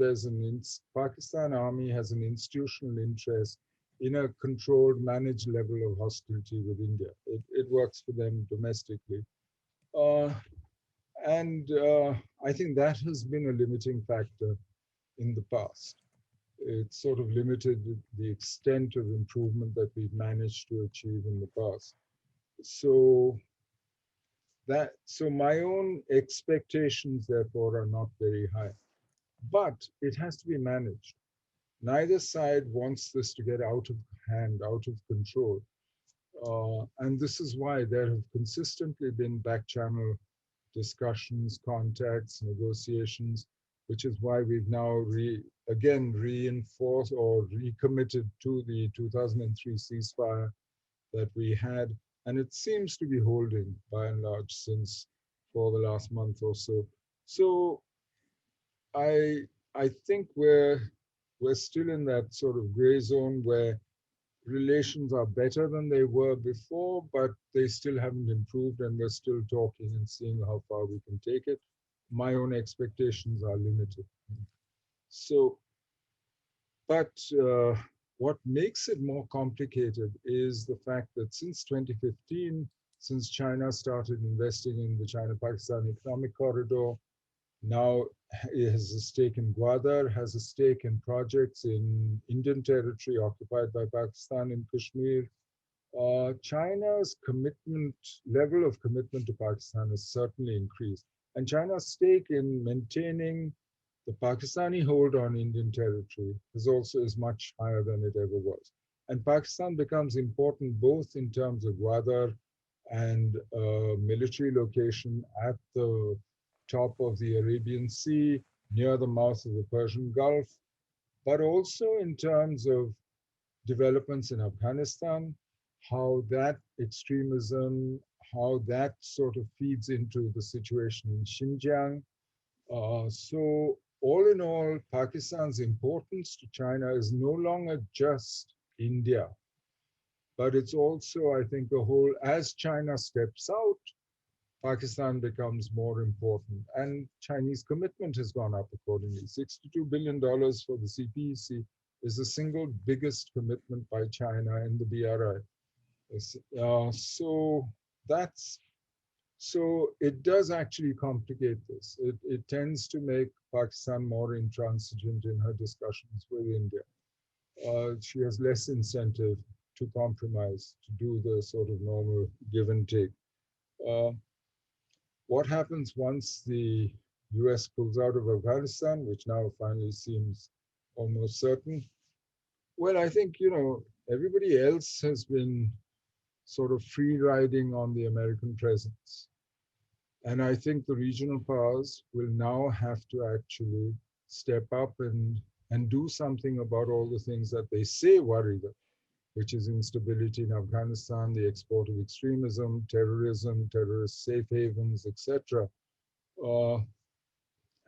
Pakistan Army has an institutional interest in a controlled, managed level of hostility with India. It works for them domestically. I think that has been a limiting factor in the past. It's sort of limited the extent of improvement that we've managed to achieve in the past. So my own expectations, therefore, are not very high. But it has to be managed. Neither side wants this to get out of hand, out of control. And this is why there have consistently been back-channel discussions, contacts, negotiations, which is why we've now again reinforced or recommitted to the 2003 ceasefire that we had. And it seems to be holding by and large since for the last month or so. So I think we're still in that sort of gray zone where relations are better than they were before, but they still haven't improved, and we're still talking and seeing how far we can take it. My own expectations are limited. So, but what makes it more complicated is the fact that since 2015, since China started investing in the China-Pakistan Economic Corridor, now it has a stake in Gwadar, has a stake in projects in Indian territory occupied by Pakistan in Kashmir. China's level of commitment to Pakistan has certainly increased. And China's stake in maintaining the Pakistani hold on Indian territory is much higher than it ever was. And Pakistan becomes important both in terms of Gwadar and military location at the top of the Arabian Sea, near the mouth of the Persian Gulf, but also in terms of developments in Afghanistan, how that extremism, how that sort of feeds into the situation in Xinjiang. So all in all, Pakistan's importance to China is no longer just India, but it's also, I think, as China steps out, Pakistan becomes more important. And Chinese commitment has gone up accordingly. $62 billion for the CPEC is the single biggest commitment by China in the BRI. So it does actually complicate this. It tends to make Pakistan more intransigent in her discussions with India. She has less incentive to compromise, to do the sort of normal give and take. What happens once the US pulls out of Afghanistan, which now finally seems almost certain? Well, I think, everybody else has been sort of free riding on the American presence. And I think the regional powers will now have to actually step up and do something about all the things that they say worry them, which is instability in Afghanistan, the export of extremism, terrorism, terrorist safe havens, etc.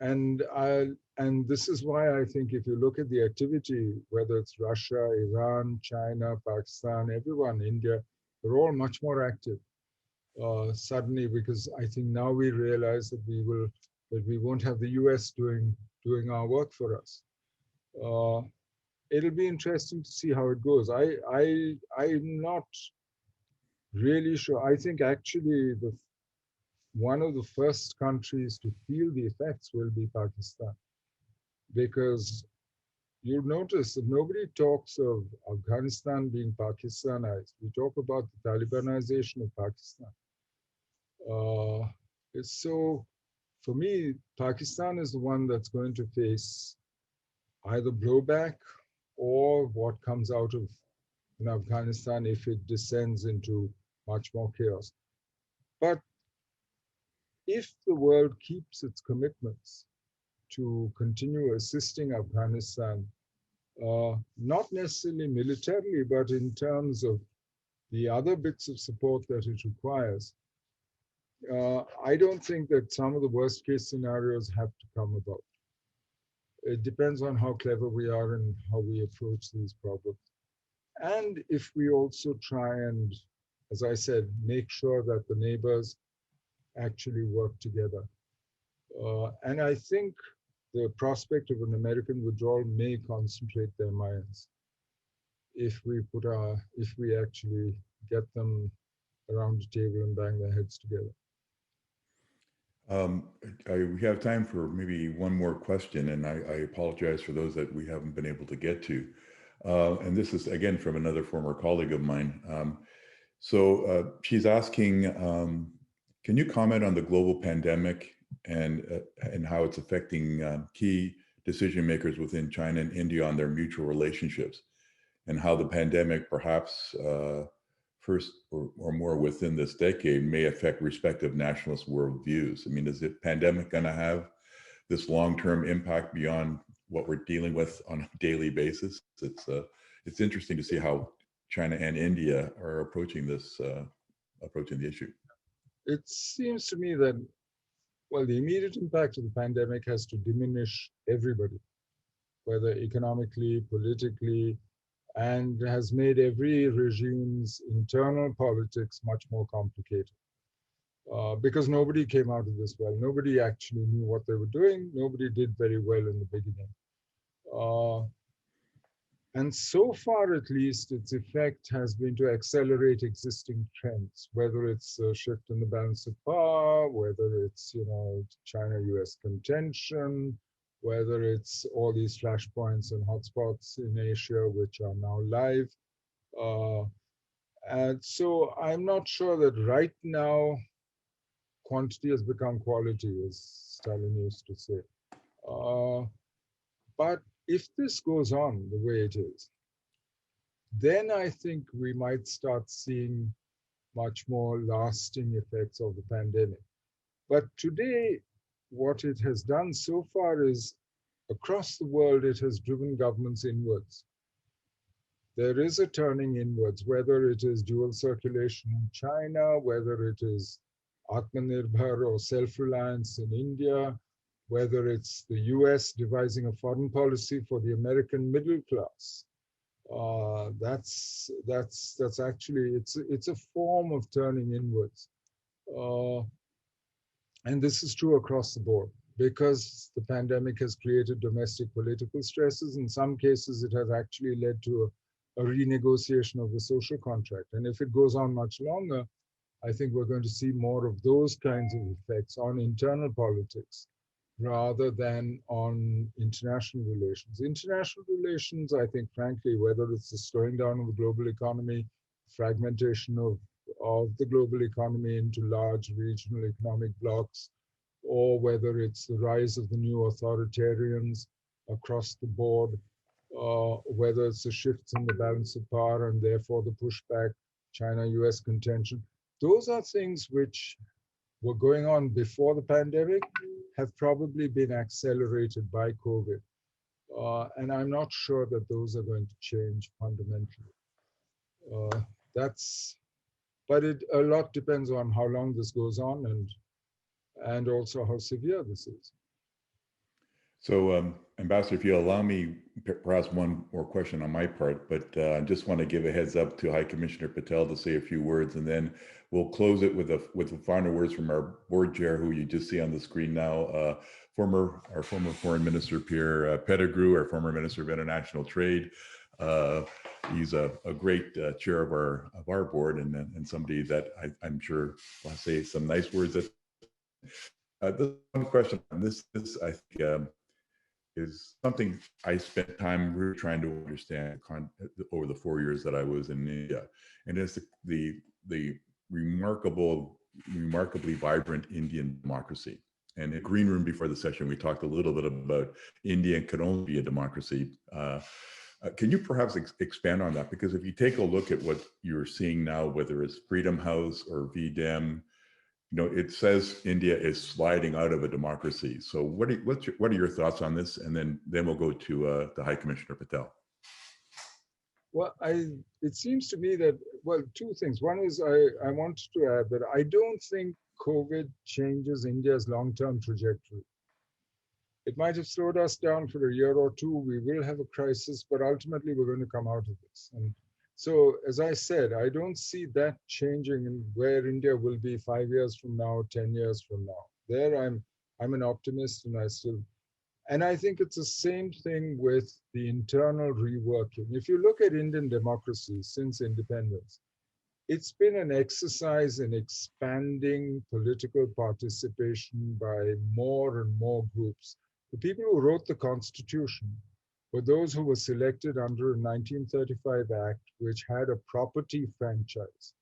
And this is why I think if you look at the activity, whether it's Russia, Iran, China, Pakistan, everyone, India, they're all much more active suddenly, because I think now we realize that we won't have the US doing our work for us. It'll be interesting to see how it goes. I'm not really sure. I think actually one of the first countries to feel the effects will be Pakistan, because you'll notice that nobody talks of Afghanistan being Pakistanized. We talk about the Talibanization of Pakistan. So for me, Pakistan is the one that's going to face either blowback or what comes out of Afghanistan if it descends into much more chaos. But if the world keeps its commitments to continue assisting Afghanistan, not necessarily militarily, but in terms of the other bits of support that it requires, I don't think that some of the worst case scenarios have to come about. It depends on how clever we are and how we approach these problems. And if we also try and, as I said, make sure that the neighbors actually work together. And I think the prospect of an American withdrawal may concentrate their minds if we actually get them around the table and bang their heads together. We have time for maybe one more question, and I apologize for those that we haven't been able to get to. And this is again from another former colleague of mine. So she's asking, can you comment on the global pandemic and how it's affecting key decision makers within China and India on their mutual relationships, and how the pandemic perhaps first or more within this decade may affect respective nationalist worldviews? I mean, is the pandemic going to have this long-term impact beyond what we're dealing with on a daily basis? It's interesting to see how China and India are approaching the issue. It seems to me that, well, the immediate impact of the pandemic has to diminish everybody, whether economically, politically, and has made every regime's internal politics much more complicated. Because nobody came out of this well. Nobody actually knew what they were doing. Nobody did very well in the beginning. And so far, at least, its effect has been to accelerate existing trends, whether it's a shift in the balance of power, whether it's, China-US contention, whether it's all these flashpoints and hotspots in Asia, which are now live. And so I'm not sure that right now quantity has become quality, as Stalin used to say. But if this goes on the way it is, then I think we might start seeing much more lasting effects of the pandemic. But today, what it has done so far is, across the world, it has driven governments inwards. There is a turning inwards, whether it is dual circulation in China, whether it is Atmanirbhar or self-reliance in India, whether it's the US devising a foreign policy for the American middle class. That's actually, it's a form of turning inwards. And this is true across the board, because the pandemic has created domestic political stresses. In some cases, it has actually led to a renegotiation of the social contract. And if it goes on much longer, I think we're going to see more of those kinds of effects on internal politics rather than on international relations. International relations, I think, frankly, whether it's the slowing down of the global economy, fragmentation of the global economy into large regional economic blocs, or whether it's the rise of the new authoritarians across the board, whether it's the shifts in the balance of power and therefore the pushback, China-US contention. Those are things which were going on before the pandemic, have probably been accelerated by COVID. And I'm not sure that those are going to change fundamentally. But a lot depends on how long this goes on and also how severe this is. So, Ambassador, if you allow me, perhaps one more question on my part, but I just want to give a heads up to High Commissioner Patel to say a few words, and then we'll close it with the final words from our board chair, who you just see on the screen now, our former Foreign Minister Pierre Pettigrew, our former Minister of International Trade. He's a great chair of our board, and somebody that I'm sure will say some nice words. This one question on this I think is something I spent time really trying to understand over the 4 years that I was in India, and it's the remarkably vibrant Indian democracy. And in Green Room before the session, we talked a little bit about India could only be a democracy. Can you perhaps expand on that? Because if you take a look at what you're seeing now, whether it's Freedom House or VDEM, it says India is sliding out of a democracy. So what are your thoughts on this? And then we'll go to the High Commissioner Patel. Well, it seems to me that, well, two things. One is I wanted to add that I don't think COVID changes India's long-term trajectory. It might have slowed us down for a year or two. We will have a crisis, but ultimately we're going to come out of this. And so, as I said, I don't see that changing in where India will be 5 years from now, 10 years from now. There, I'm an optimist, and I think it's the same thing with the internal reworking. If you look at Indian democracy since independence, it's been an exercise in expanding political participation by more and more groups. The people who wrote the Constitution were those who were selected under a 1935 Act, which had a property franchise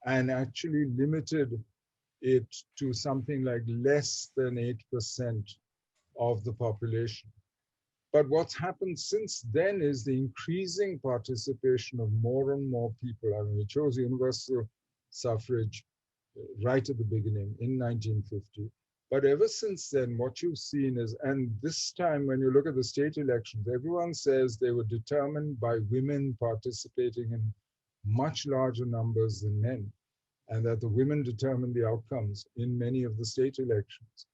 and actually limited it to something like less than 8% of the population. But what's happened since then is the increasing participation of more and more people. I mean, it chose universal suffrage right at the beginning in 1950. But ever since then, what you've seen is, and this time when you look at the state elections, everyone says they were determined by women participating in much larger numbers than men, and that the women determined the outcomes in many of the state elections.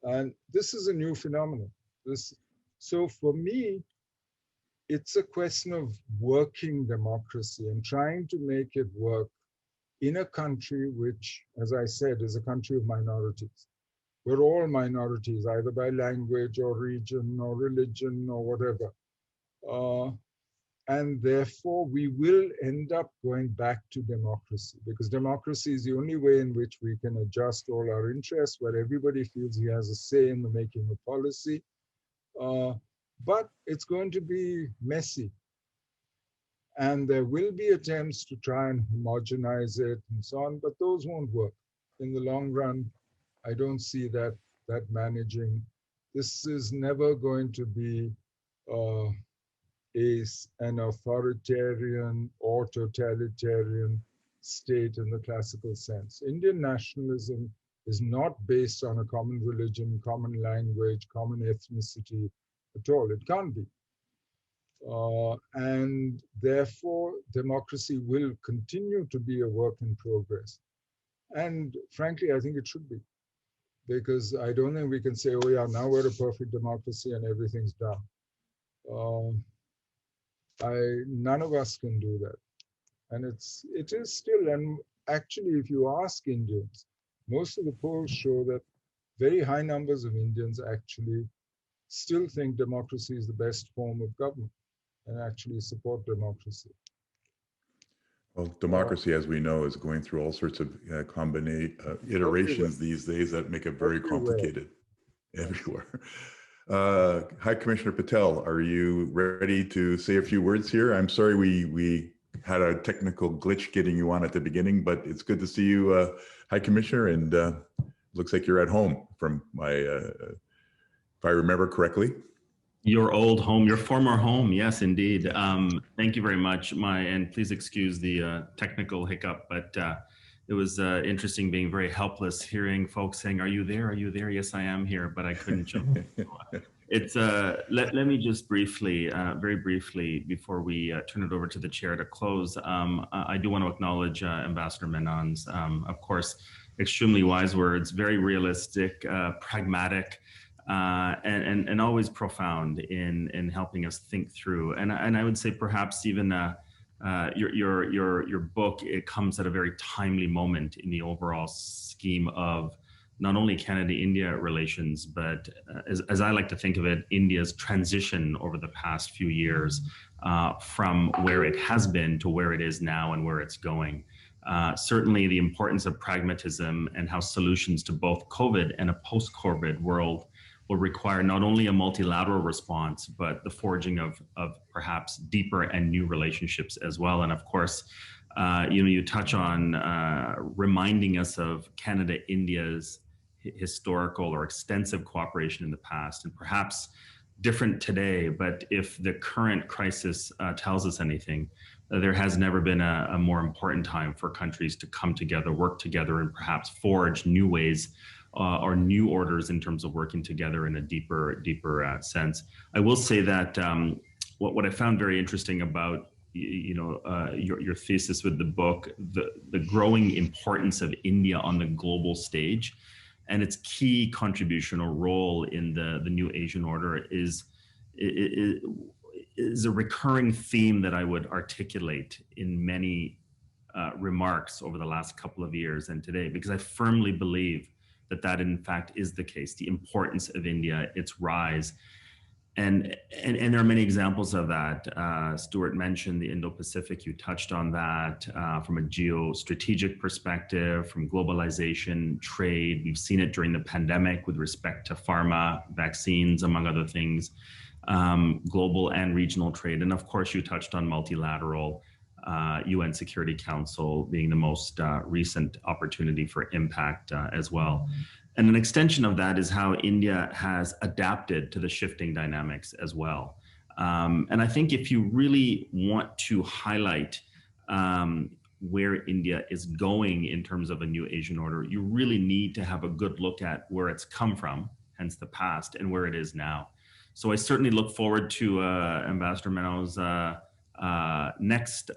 And this is a new phenomenon. So for me, it's a question of working democracy and trying to make it work in a country which, as I said, is a country of minorities. We're all minorities, either by language or region or religion or whatever. And therefore, we will end up going back to democracy, because democracy is the only way in which we can adjust all our interests, where everybody feels he has a say in the making of policy. But it's going to be messy. And there will be attempts to try and homogenize it and so on, but those won't work. In the long run, I don't see that managing. This is never going to be an authoritarian or totalitarian state in the classical sense. Indian nationalism is not based on a common religion, common language, common ethnicity at all. It can't be. And therefore, democracy will continue to be a work in progress. And frankly, I think it should be, because I don't think we can say, oh yeah, now we're a perfect democracy and everything's done. None of us can do that. And it is still, and actually, if you ask Indians, most of the polls show that very high numbers of Indians actually still think democracy is the best form of government and actually support democracy. Well, democracy, as we know, is going through all sorts of iterations these days that make it very complicated everywhere. Hi, Commissioner Patel, are you ready to say a few words here? I'm sorry we had a technical glitch getting you on at the beginning, but it's good to see you, High Commissioner, and looks like you're at home from my, if I remember correctly. Your old home, your former home, yes, indeed. Thank you very much, and please excuse the technical hiccup, but it was interesting being very helpless, hearing folks saying, "Are you there? Are you there?" Yes, I am here, but I couldn't jump. It's let me just briefly, very briefly, before we turn it over to the chair to close. I do want to acknowledge Ambassador Menon's, of course, extremely wise words, very realistic, pragmatic. And always profound in helping us think through. And I would say perhaps even your book, it comes at a very timely moment in the overall scheme of not only Canada-India relations, but as I like to think of it, India's transition over the past few years from where it has been to where it is now and where it's going. Certainly the importance of pragmatism and how solutions to both COVID and a post-COVID world will require not only a multilateral response, but the forging of perhaps deeper and new relationships as well. And of course, you touch on reminding us of Canada-India's historical or extensive cooperation in the past, and perhaps different today. But if the current crisis tells us anything, there has never been a more important time for countries to come together, work together, and perhaps forge new ways or new orders in terms of working together in a deeper sense. I will say that what I found very interesting about your thesis with the book, the growing importance of India on the global stage, and its key contribution or role in the new Asian order is a recurring theme that I would articulate in many remarks over the last couple of years and today, because I firmly believe that in fact is the case, the importance of India, its rise. And there are many examples of that. Stuart mentioned the Indo-Pacific, you touched on that from a geostrategic perspective, from globalization, trade. We've seen it during the pandemic with respect to pharma, vaccines, among other things, global and regional trade. And of course, you touched on multilateral, UN Security Council being the most recent opportunity for impact as well. And an extension of that is how India has adapted to the shifting dynamics as well. And I think if you really want to highlight where India is going in terms of a new Asian order, you really need to have a good look at where it's come from, hence the past, and where it is now. So I certainly look forward to Ambassador Menon's next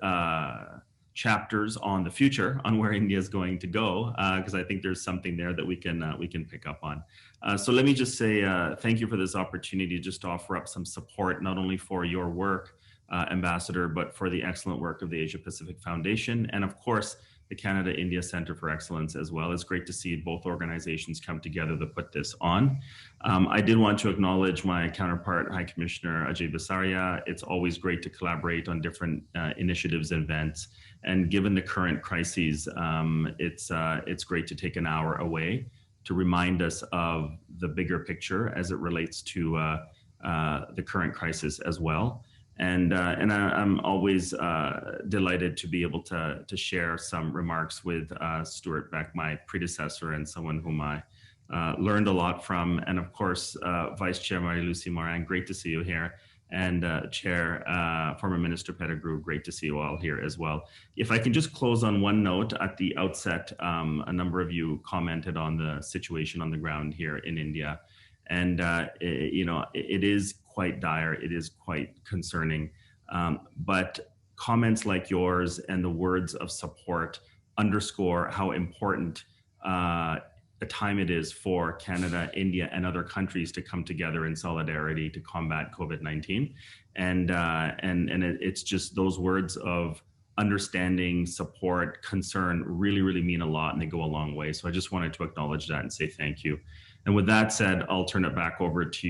chapters on the future, on where India is going to go, because I think there's something there that we can pick up on. So let me just say thank you for this opportunity just to offer up some support, not only for your work, Ambassador, but for the excellent work of the Asia Pacific Foundation, and of course, the Canada-India Center for Excellence as well. It's great to see both organizations come together to put this on. I did want to acknowledge my counterpart, High Commissioner Ajay Basaria. It's always great to collaborate on different initiatives and events. And given the current crises, it's great to take an hour away to remind us of the bigger picture as it relates to the current crisis as well. And I'm always delighted to be able to share some remarks with Stuart Beck, my predecessor, and someone whom I learned a lot from. And of course, Vice Chair Marie-Lucie Morin, great to see you here. And Chair, former Minister Pettigrew, great to see you all here as well. If I can just close on one note at the outset, a number of you commented on the situation on the ground here in India. And, it is quite dire, it is quite concerning, but comments like yours and the words of support underscore how important the time it is for Canada, India, and other countries to come together in solidarity to combat COVID-19. And it's just those words of understanding, support, concern really, really mean a lot, and they go a long way. So I just wanted to acknowledge that and say thank you. And with that said, I'll turn it back over to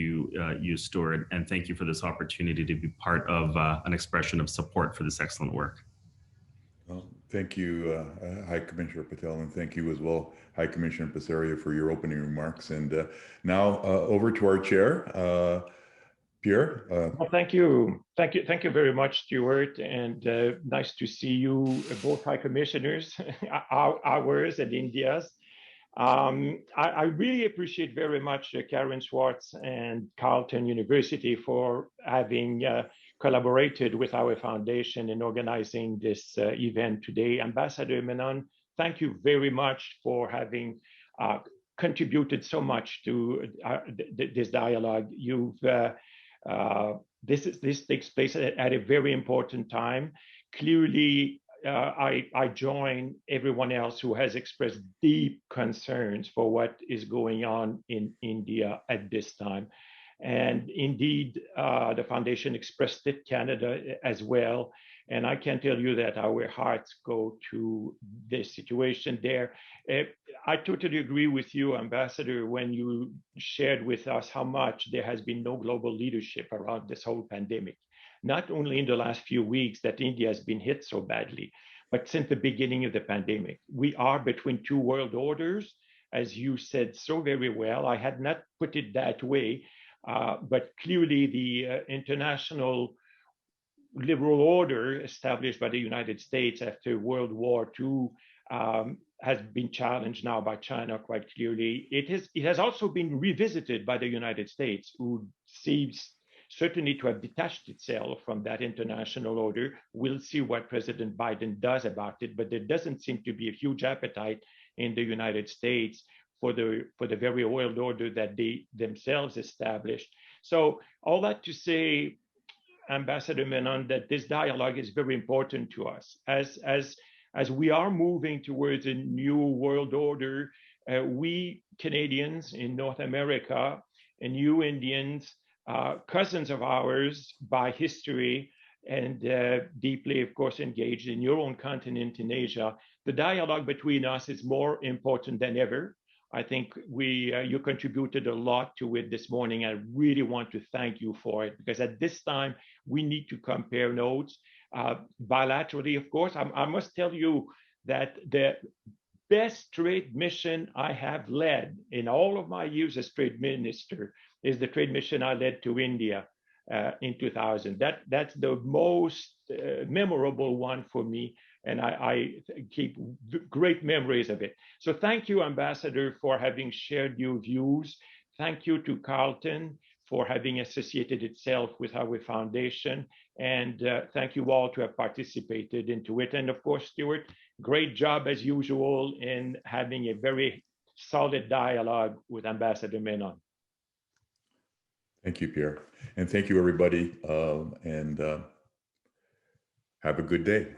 you, Stuart, and thank you for this opportunity to be part of an expression of support for this excellent work. Well, thank you, High Commissioner Patel, and thank you as well, High Commissioner Passaria, for your opening remarks. And now over to our chair, Pierre. Well, thank you very much, Stuart, and nice to see you, both High Commissioners, ours and India's. I really appreciate very much Karen Schwartz and Carleton University for having collaborated with our foundation in organizing this event today. Ambassador Menon, thank you very much for having contributed so much to this dialogue. This takes place at a very important time. Clearly, I join everyone else who has expressed deep concerns for what is going on in India at this time. And indeed, the foundation expressed it, Canada as well. And I can tell you that our hearts go to this situation there. I totally agree with you, Ambassador, when you shared with us how much there has been no global leadership around this whole pandemic. Not only in the last few weeks that India has been hit so badly, but since the beginning of the pandemic. We are between two world orders, as you said so very well. I had not put it that way, but clearly the international liberal order established by the United States after World War II has been challenged now by China quite clearly. It has also been revisited by the United States, who seems certainly to have detached itself from that international order. We'll see what President Biden does about it, but there doesn't seem to be a huge appetite in the United States for the very world order that they themselves established. So all that to say, Ambassador Menon, that this dialogue is very important to us. As we are moving towards a new world order, we Canadians in North America and you Indians, cousins of ours by history and deeply, of course, engaged in your own continent in Asia, the dialogue between us is more important than ever. I think you contributed a lot to it this morning. I really want to thank you for it, because at this time, we need to compare notes bilaterally, of course. I must tell you that the best trade mission I have led in all of my years as trade minister is the trade mission I led to India in 2000. That's the most memorable one for me, and I keep great memories of it. So thank you, Ambassador, for having shared your views. Thank you to Carleton for having associated itself with our foundation. And thank you all to have participated into it. And of course, Stuart, great job as usual in having a very solid dialogue with Ambassador Menon. Thank you, Pierre. And thank you, everybody. And have a good day.